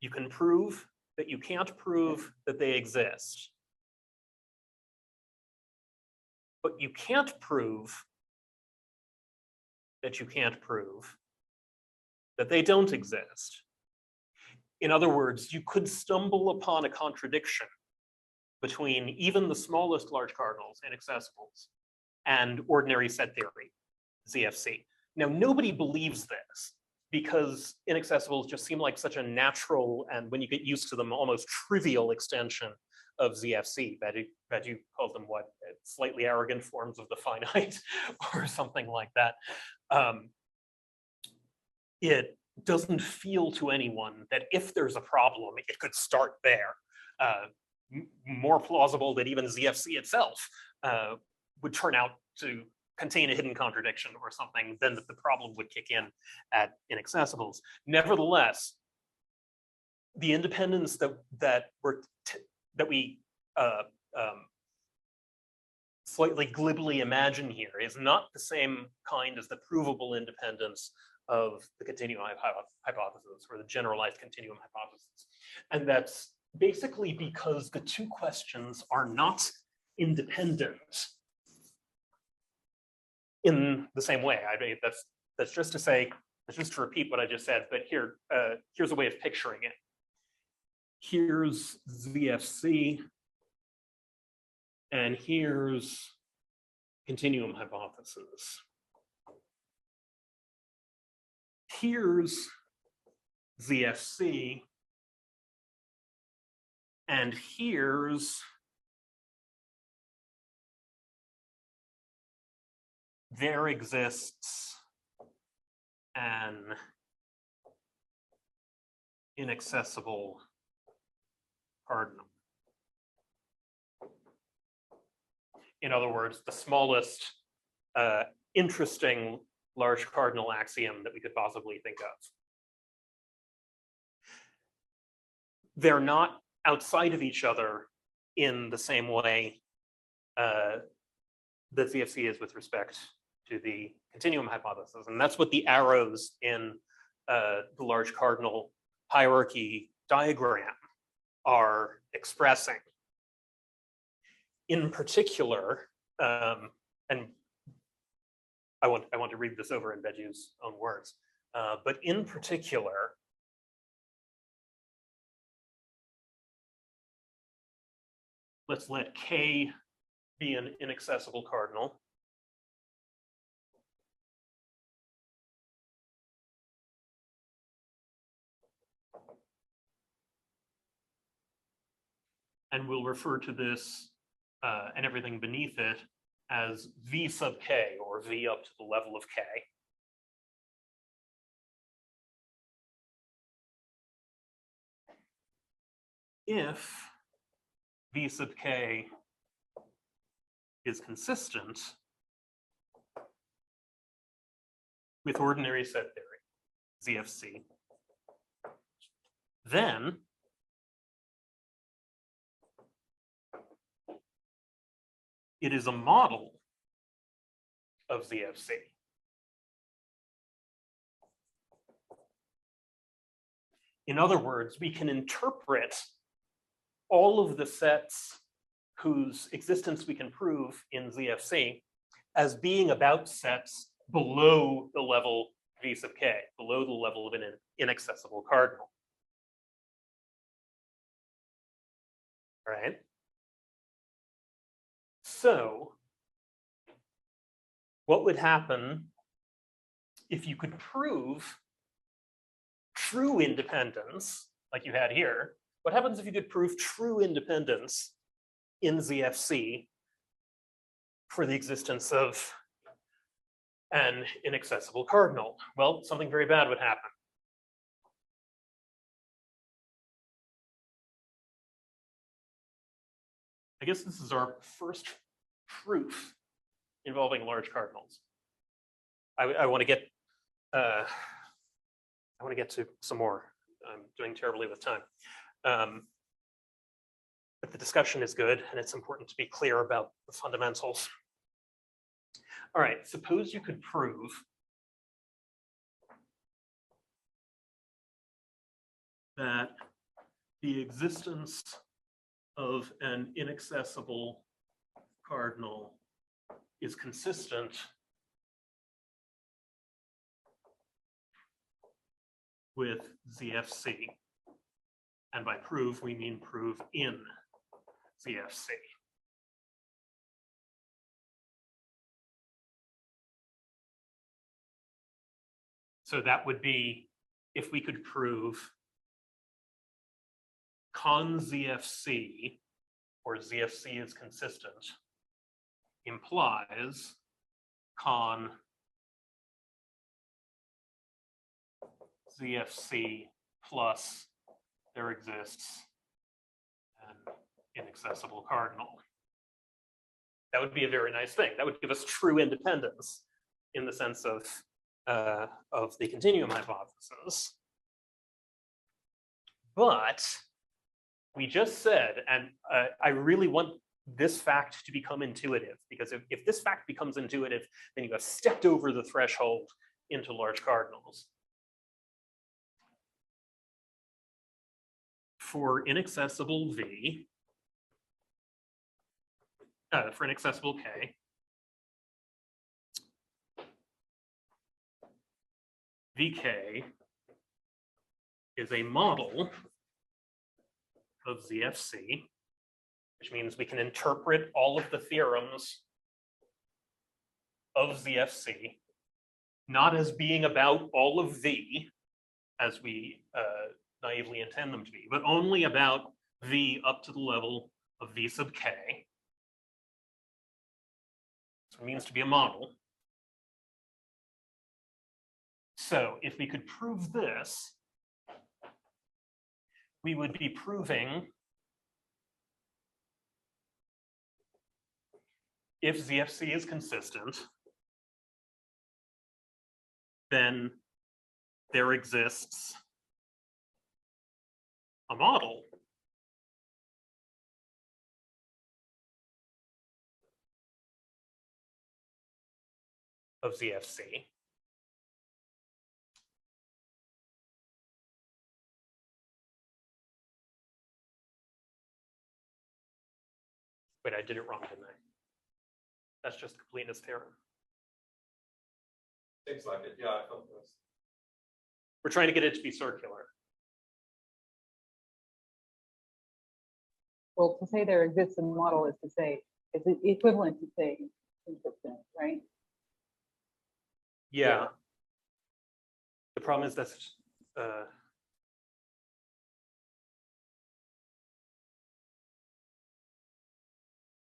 You can prove that you can't prove that they exist. But you can't prove that you can't prove that they don't exist. In other words, you could stumble upon a contradiction between even the smallest large cardinals, inaccessibles, and ordinary set theory, ZFC. Now, nobody believes this because inaccessibles just seem like such a natural and, when you get used to them, almost trivial extension of ZFC. Badu calls them what? Slightly arrogant forms of the finite or something like that. It doesn't feel to anyone that if there's a problem, it could start there. More plausible that even ZFC itself would turn out to contain a hidden contradiction or something, then the problem would kick in at inaccessibles. Nevertheless, the independence that we slightly glibly imagine here is not the same kind as the provable independence of the continuum hypothesis or the generalized continuum hypothesis. And that's basically because the two questions are not independent in the same way. I mean, that's just to say, that's just to repeat what I just said, but here's a way of picturing it. Here's ZFC, and here's continuum hypothesis. Here's ZFC, and here's there exists an inaccessible cardinal. In other words, the smallest interesting large cardinal axiom that we could possibly think of. They're not outside of each other in the same way that ZFC is with respect to the continuum hypothesis. And that's what the arrows in the large cardinal hierarchy diagram are expressing. In particular, and I want to read this over in Badu's own words, but in particular, let's let K be an inaccessible cardinal. And we'll refer to this and everything beneath it as V sub K, or V up to the level of K. If V sub K is consistent with ordinary set theory, ZFC, then it is a model of ZFC. In other words, we can interpret all of the sets whose existence we can prove in ZFC as being about sets below the level V sub K, below the level of an inaccessible cardinal. Right? So, what would happen if you could prove true independence, like you had here? What happens if you could prove true independence in ZFC for the existence of an inaccessible cardinal? Well, something very bad would happen. I guess this is our first proof involving large cardinals. I want to get to some more. I'm doing terribly with time. But the discussion is good, and it's important to be clear about the fundamentals. All right, suppose you could prove that the existence of an inaccessible cardinal is consistent with ZFC. And by prove, we mean prove in ZFC. So that would be if we could prove con ZFC, or ZFC is consistent, implies con ZFC plus there exists an inaccessible cardinal. That would be a very nice thing. That would give us true independence in the sense of the continuum hypothesis. But we just said, and I really want this fact to become intuitive, because if this fact becomes intuitive, then you have stepped over the threshold into large cardinals. For inaccessible V, for inaccessible K, VK is a model of ZFC, which means we can interpret all of the theorems of ZFC not as being about all of V, as we naively intend them to be, but only about V up to the level of V sub K. So it means to be a model. So if we could prove this, we would be proving if ZFC is consistent, then there exists a model of ZFC. Wait, I did it wrong, didn't I? That's just the completeness theorem. Seems like it, yeah, I felt this. We're trying to get it to be circular. Well, to say there exists a model is to say, is it equivalent to saying consistent, right? Yeah. The problem is that's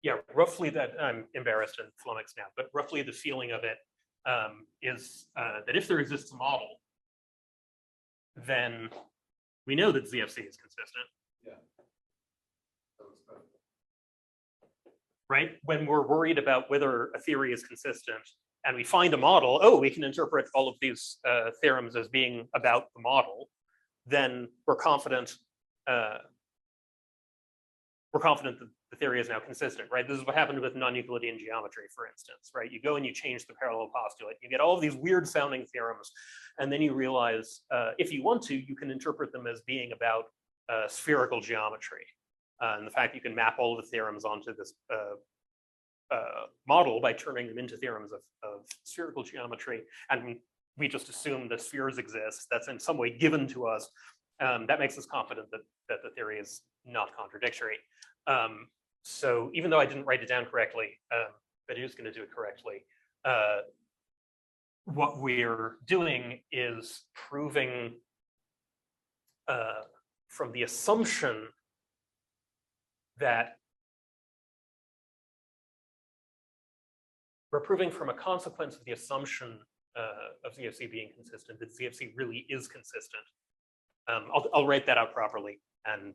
yeah, roughly that, I'm embarrassed and flummoxed now, but roughly the feeling of it is that if there exists a model, then we know that ZFC is consistent. Yeah. Right? When we're worried about whether a theory is consistent and we find a model, oh, we can interpret all of these theorems as being about the model, then we're confident that the theory is now consistent, right? This is what happened with non-Euclidean geometry, for instance, right? You go and you change the parallel postulate, you get all of these weird sounding theorems, and then you realize if you want to, you can interpret them as being about spherical geometry. And the fact you can map all of the theorems onto this model by turning them into theorems of spherical geometry. And we just assume that spheres exist, that's in some way given to us. That makes us confident that the theory is not contradictory. So even though I didn't write it down correctly, but who's going to do it correctly? What we're doing is proving from the assumption that we're proving from a consequence of the assumption of ZFC being consistent that ZFC really is consistent. I'll write that out properly and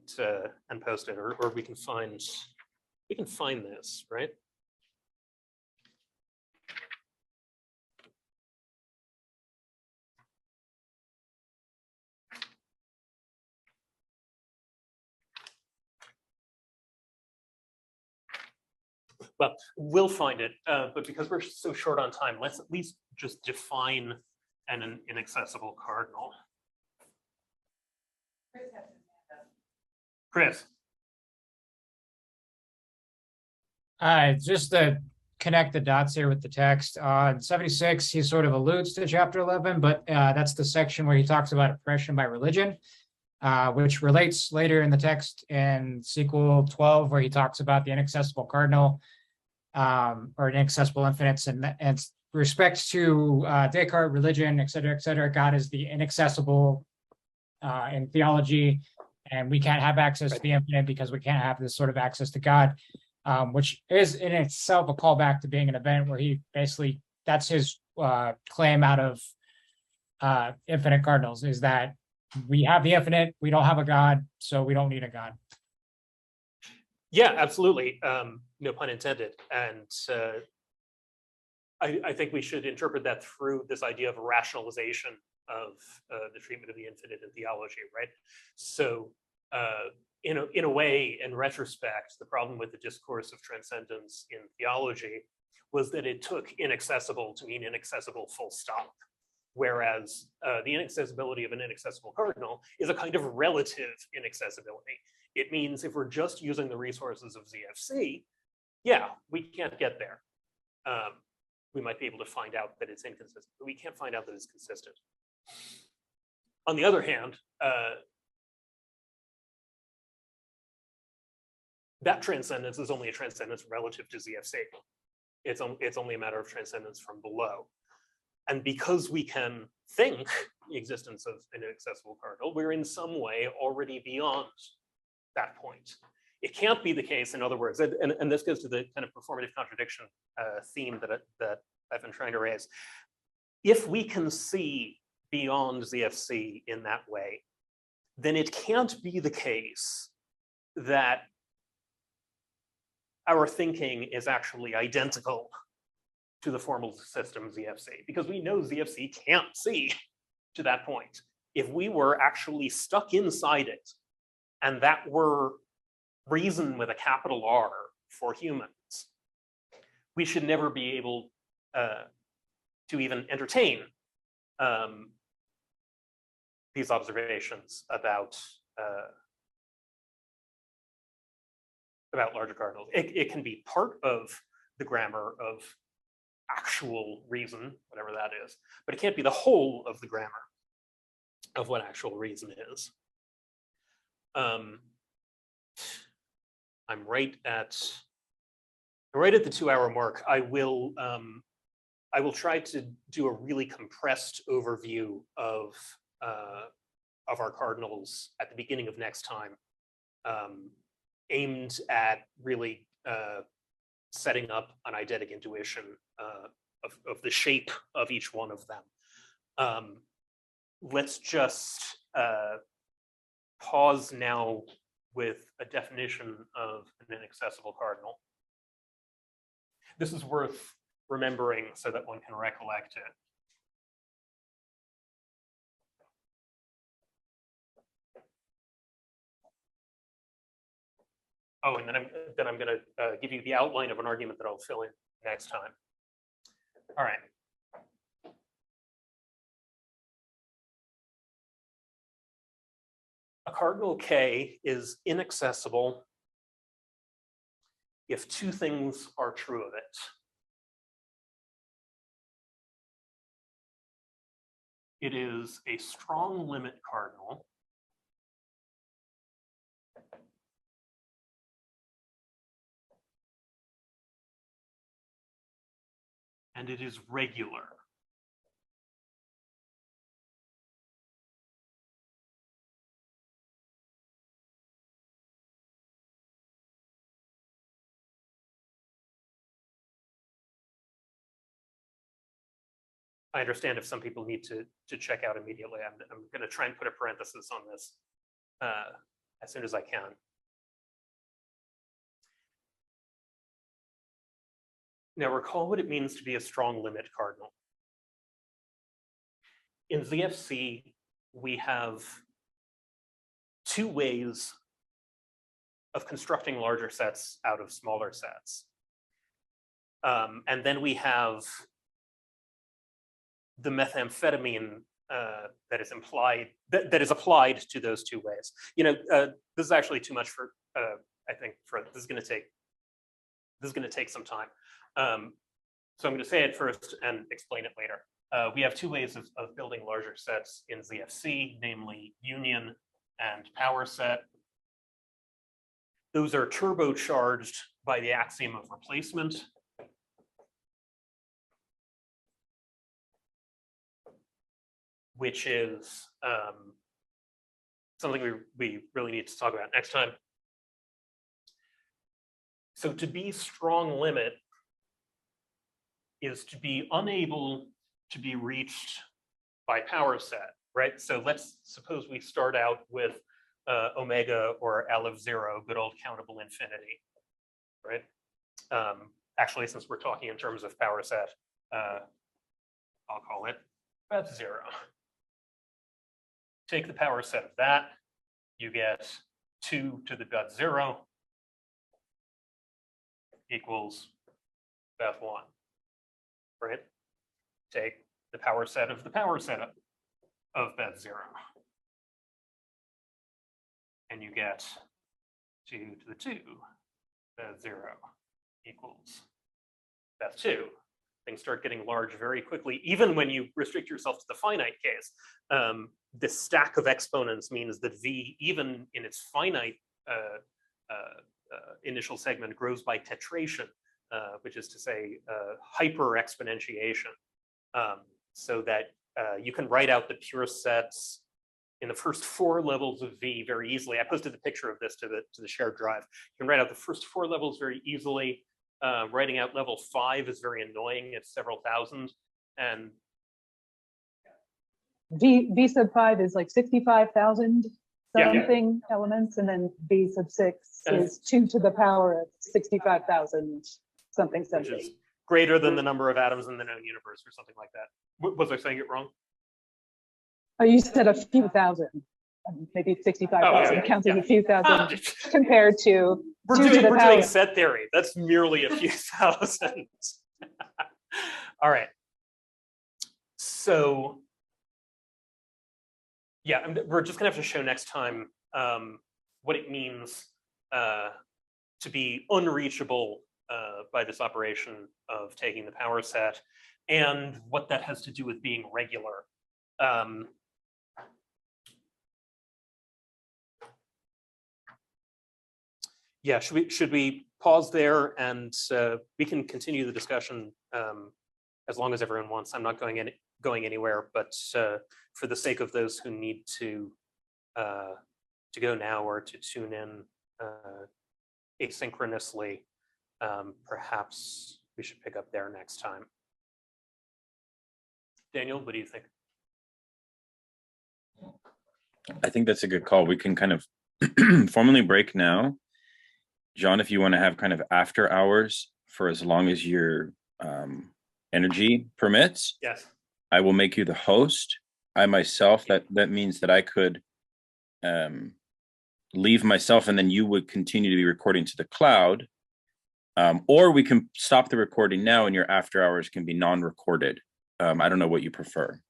post it, or we can find this, right? Well, we'll find it, but because we're so short on time, let's at least just define an inaccessible cardinal. Chris. Just to connect the dots here with the text, on 76, he sort of alludes to chapter 11, but that's the section where he talks about oppression by religion, which relates later in the text in sequel 12, where he talks about the inaccessible cardinal, or inaccessible infinites, and respect to Descartes, religion, et cetera, God is the inaccessible in theology, and we can't have access to the infinite because we can't have this sort of access to God. Which is in itself a callback to being an event where he basically, that's his claim out of infinite cardinals, is that we have the infinite, we don't have a God, so we don't need a God. Yeah, absolutely. No pun intended. And I think we should interpret that through this idea of a rationalization of the treatment of the infinite in theology, right? So in a way, in retrospect, the problem with the discourse of transcendence in theology was that it took inaccessible to mean inaccessible full stop. Whereas the inaccessibility of an inaccessible cardinal is a kind of relative inaccessibility. It means if we're just using the resources of ZFC, yeah, we can't get there. We might be able to find out that it's inconsistent, but we can't find out that it's consistent. On the other hand, that transcendence is only a transcendence relative to ZFC. It's only a matter of transcendence from below. And because we can think the existence of an inaccessible cardinal, we're in some way already beyond that point. It can't be the case, in other words, and this goes to the kind of performative contradiction theme that I've been trying to raise. If we can see beyond ZFC in that way, then it can't be the case that our thinking is actually identical to the formal system ZFC, because we know ZFC can't see to that point. If we were actually stuck inside it, and that were reason with a capital R for humans, we should never be able to even entertain these observations about larger cardinals. It can be part of the grammar of actual reason, whatever that is, but it can't be the whole of the grammar of what actual reason is. I'm right at the 2-hour mark. I will try to do a really compressed overview of our cardinals at the beginning of next time, aimed at really setting up an eidetic intuition of the shape of each one of them. Let's just pause now with a definition of an inaccessible cardinal. This is worth remembering so that one can recollect it. Oh, and then I'm going to give you the outline of an argument that I'll fill in next time. All right. A cardinal K is inaccessible if two things are true of it. It is a strong limit cardinal and it is regular. I understand if some people need to check out immediately. I'm going to try and put a parenthesis on this as soon as I can. Now recall what it means to be a strong limit cardinal. In ZFC, we have two ways of constructing larger sets out of smaller sets. And then we have the methamphetamine that is implied, that is applied to those two ways. You know, this is actually too much for, I think, for this is going to take some time. So I'm going to say it first and explain it later. We have two ways of building larger sets in ZFC, namely union and power set. Those are turbocharged by the axiom of replacement. Which is something we really need to talk about next time. So to be strong limit is to be unable to be reached by power set, right? So let's suppose we start out with omega or L of 0, good old countable infinity, right? Actually, since we're talking in terms of power set, I'll call it that's 0. Take the power set of that, you get 2 to the bet 0 equals bet 1, right? Take the power set of the power set of bet 0. And you get 2 to the 2, bet 0 equals bet 2. Things start getting large very quickly, even when you restrict yourself to the finite case. The stack of exponents means that V, even in its finite initial segment, grows by tetration, which is to say hyper exponentiation, so that you can write out the pure sets in the first 4 levels of V very easily. I posted the picture of this to the shared drive. You can write out the first 4 levels very easily. Writing out level 5 is very annoying. It's several thousand, and V sub 5 is like 65,000 something elements, and then V sub 6 is 2 to the power of 65,000 something which something. is greater than the number of atoms in the known universe or something like that. Was I saying it wrong? Oh, you said a few thousand, maybe 65,000 counts as a few thousand compared to We're 2 to the doing power. set theory. That's merely a few thousand. All right. So yeah, we're just gonna have to show next time what it means to be unreachable by this operation of taking the power set, and what that has to do with being regular. Yeah, should we pause there, and we can continue the discussion as long as everyone wants. I'm not going anywhere, but for the sake of those who need to go now or to tune in asynchronously, perhaps we should pick up there next time. Daniel, what do you think? I think that's a good call. We can kind of formally break now. John, if you want to have kind of after hours for as long as your energy permits, Yes. I will make you the host. I myself, that means that I could leave myself, and then you would continue to be recording to the cloud. Or we can stop the recording now and your after hours can be non-recorded. I don't know what you prefer.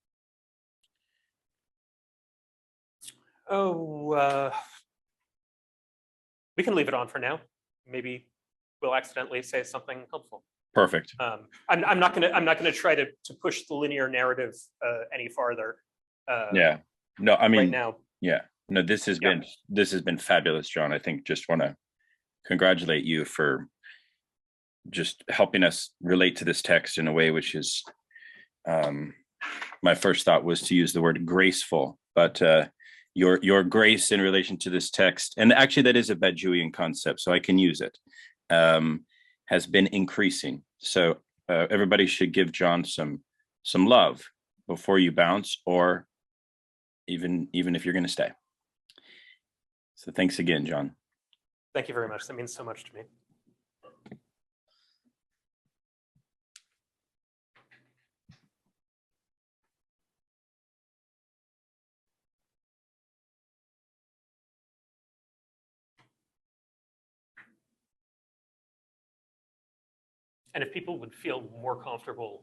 Oh, we can leave it on for now. Maybe we'll accidentally say something helpful. Perfect. I'm not gonna try to push the linear narrative any farther. Yeah. No, I mean, right now. yeah. No, this has been fabulous, John. I think just want to congratulate you for just helping us relate to this text in a way which is, my first thought was to use the word graceful, but your grace in relation to this text, and actually that is a Badjuian concept, so I can use it, has been increasing. So everybody should give John some love before you bounce, or even if you're going to stay. So thanks again, John. Thank you very much. That means so much to me. And if people would feel more comfortable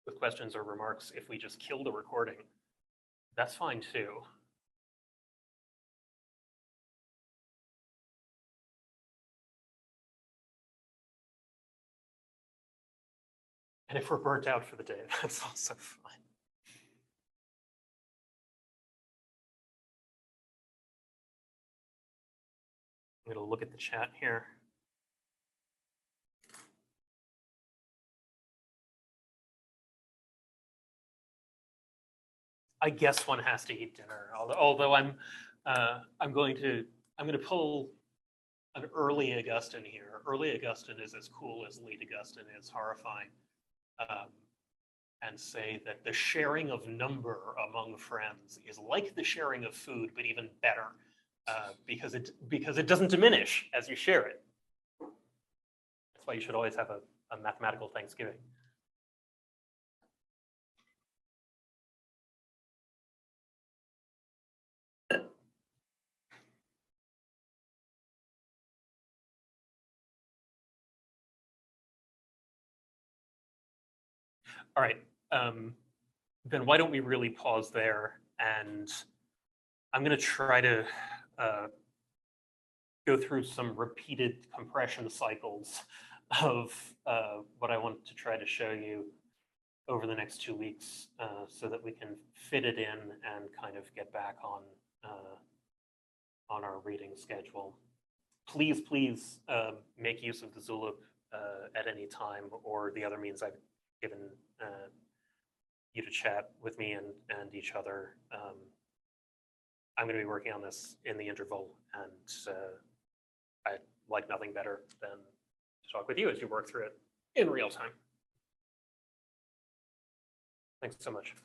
with questions or remarks if we just kill the recording, that's fine too. And if we're burnt out for the day, that's also fine. I'm going to look at the chat here. I guess one has to eat dinner. Although I'm going to pull an early Augustine here. Early Augustine is as cool as late Augustine is horrifying, and say that the sharing of number among friends is like the sharing of food, but even better, because it doesn't diminish as you share it. That's why you should always have a mathematical Thanksgiving. All right, then why don't we really pause there? And I'm going to try to go through some repeated compression cycles of what I want to try to show you over the next 2 weeks, so that we can fit it in and kind of get back on our reading schedule. Please make use of the Zulip at any time, or the other means I've given you to chat with me and each other. I'm going to be working on this in the interval, and I'd like nothing better than to talk with you as you work through it in real time. Thanks so much.